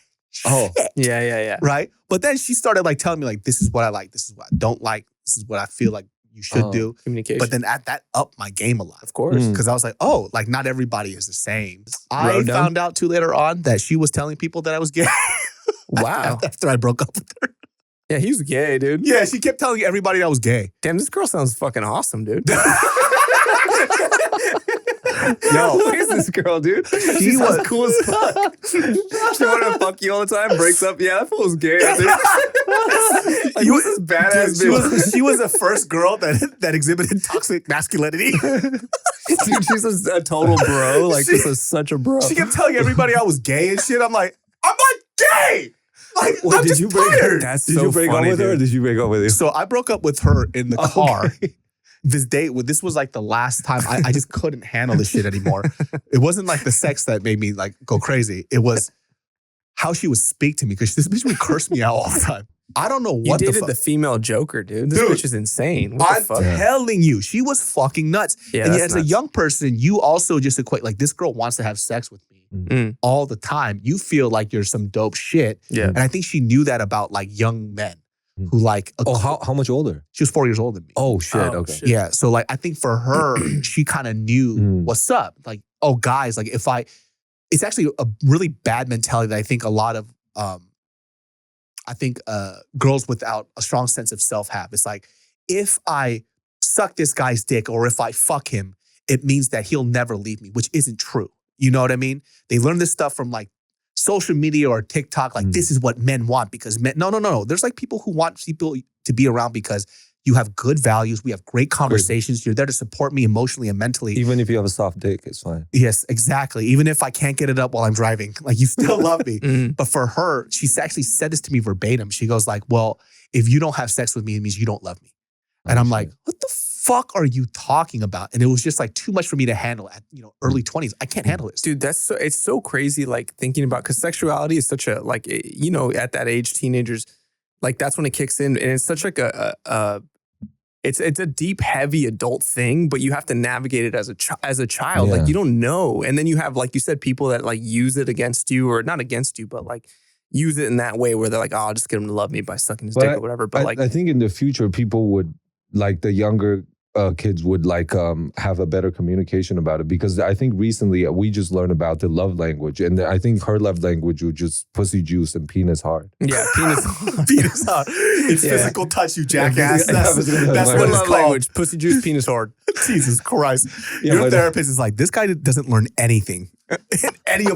Oh. shit, Yeah. right? But then she started like telling me like, this is what I like. This is what I don't like. This is what I feel like you should Oh. do. Communication. But then that upped my game a lot. of course. Mm. Because I was like, oh, like not everybody is the same. I Road found out too later on that she was telling people that I was gay. Wow. After I broke up with her. Yeah, he's gay, dude. Yeah, she kept telling everybody that I was gay. Damn, this girl sounds fucking awesome, dude. Yo. Who is this girl, dude? She was- sounds cool as fuck. She wanted to fuck you all the time, breaks up. Yeah, that fool was gay, I think. Like, who's this badass bitch? She was the first girl that exhibited toxic masculinity. Dude, she's a total bro. Like, She- this is such a bro. She kept telling everybody I was gay and shit. I'm like gay. Like, Wait, I'm did just you break? tired. That's Did so you break funny, up with her, or dude. did you break up with you? So I broke up with her in the car. this date, this was like the last time I just couldn't handle this shit anymore. It wasn't like the sex that made me like go crazy. It was how she would speak to me because this bitch would curse me out all the time. I don't know what you dated the female Joker, dude. This bitch is insane. What I'm the fuck? telling you, she was fucking nuts. Yeah, and that's yet, as a nuts. young person, you also just equate like this girl wants to have sex with me all the time. You feel like you're some dope shit. Yeah. And I think she knew that about like young men who like. How much older? She was 4 years older than me. Oh shit. Oh, Okay. shit. Yeah. So like I think for her, she kind of knew what's up. Like, oh guys, like it's actually a really bad mentality that I think a lot of girls without a strong sense of self have. It's like, if I suck this guy's dick or if I fuck him, it means that he'll never leave me, which isn't true. You know what I mean? They learn this stuff from like social media or TikTok. Like this is what men want because men, no. There's like people who want people to be around because you have good values. We have great conversations. You're there to support me emotionally and mentally. Even if you have a soft dick, it's fine. Yes, exactly. Even if I can't get it up while I'm driving, like you still love me. But for her, she's actually said this to me verbatim. She goes like, well, if you don't have sex with me, it means you don't love me. And I'm like, what the fuck are you talking about? And it was just like too much for me to handle at, early 20s. I can't handle this. Dude, it's so crazy like thinking about, because sexuality is such a, like, at that age, teenagers, like that's when it kicks in. And it's such like it's a deep, heavy adult thing, but you have to navigate it as a child. Yeah. Like you don't know. And then you have, like you said, people that like use it against you, or not against you, but like use it in that way where they're like, oh, I'll just get him to love me by sucking his dick or whatever. But I think in the future, people would, like the younger kids would like have a better communication about it, because I think recently we just learned about the love language, and I think her love language was just pussy juice and penis hard. Yeah, penis. Penis hard. It's physical touch, you jackass. That's what it's love called. language. Pussy juice, penis hard. Jesus Christ. Yeah, Your but- therapist is like, this guy doesn't learn anything in any of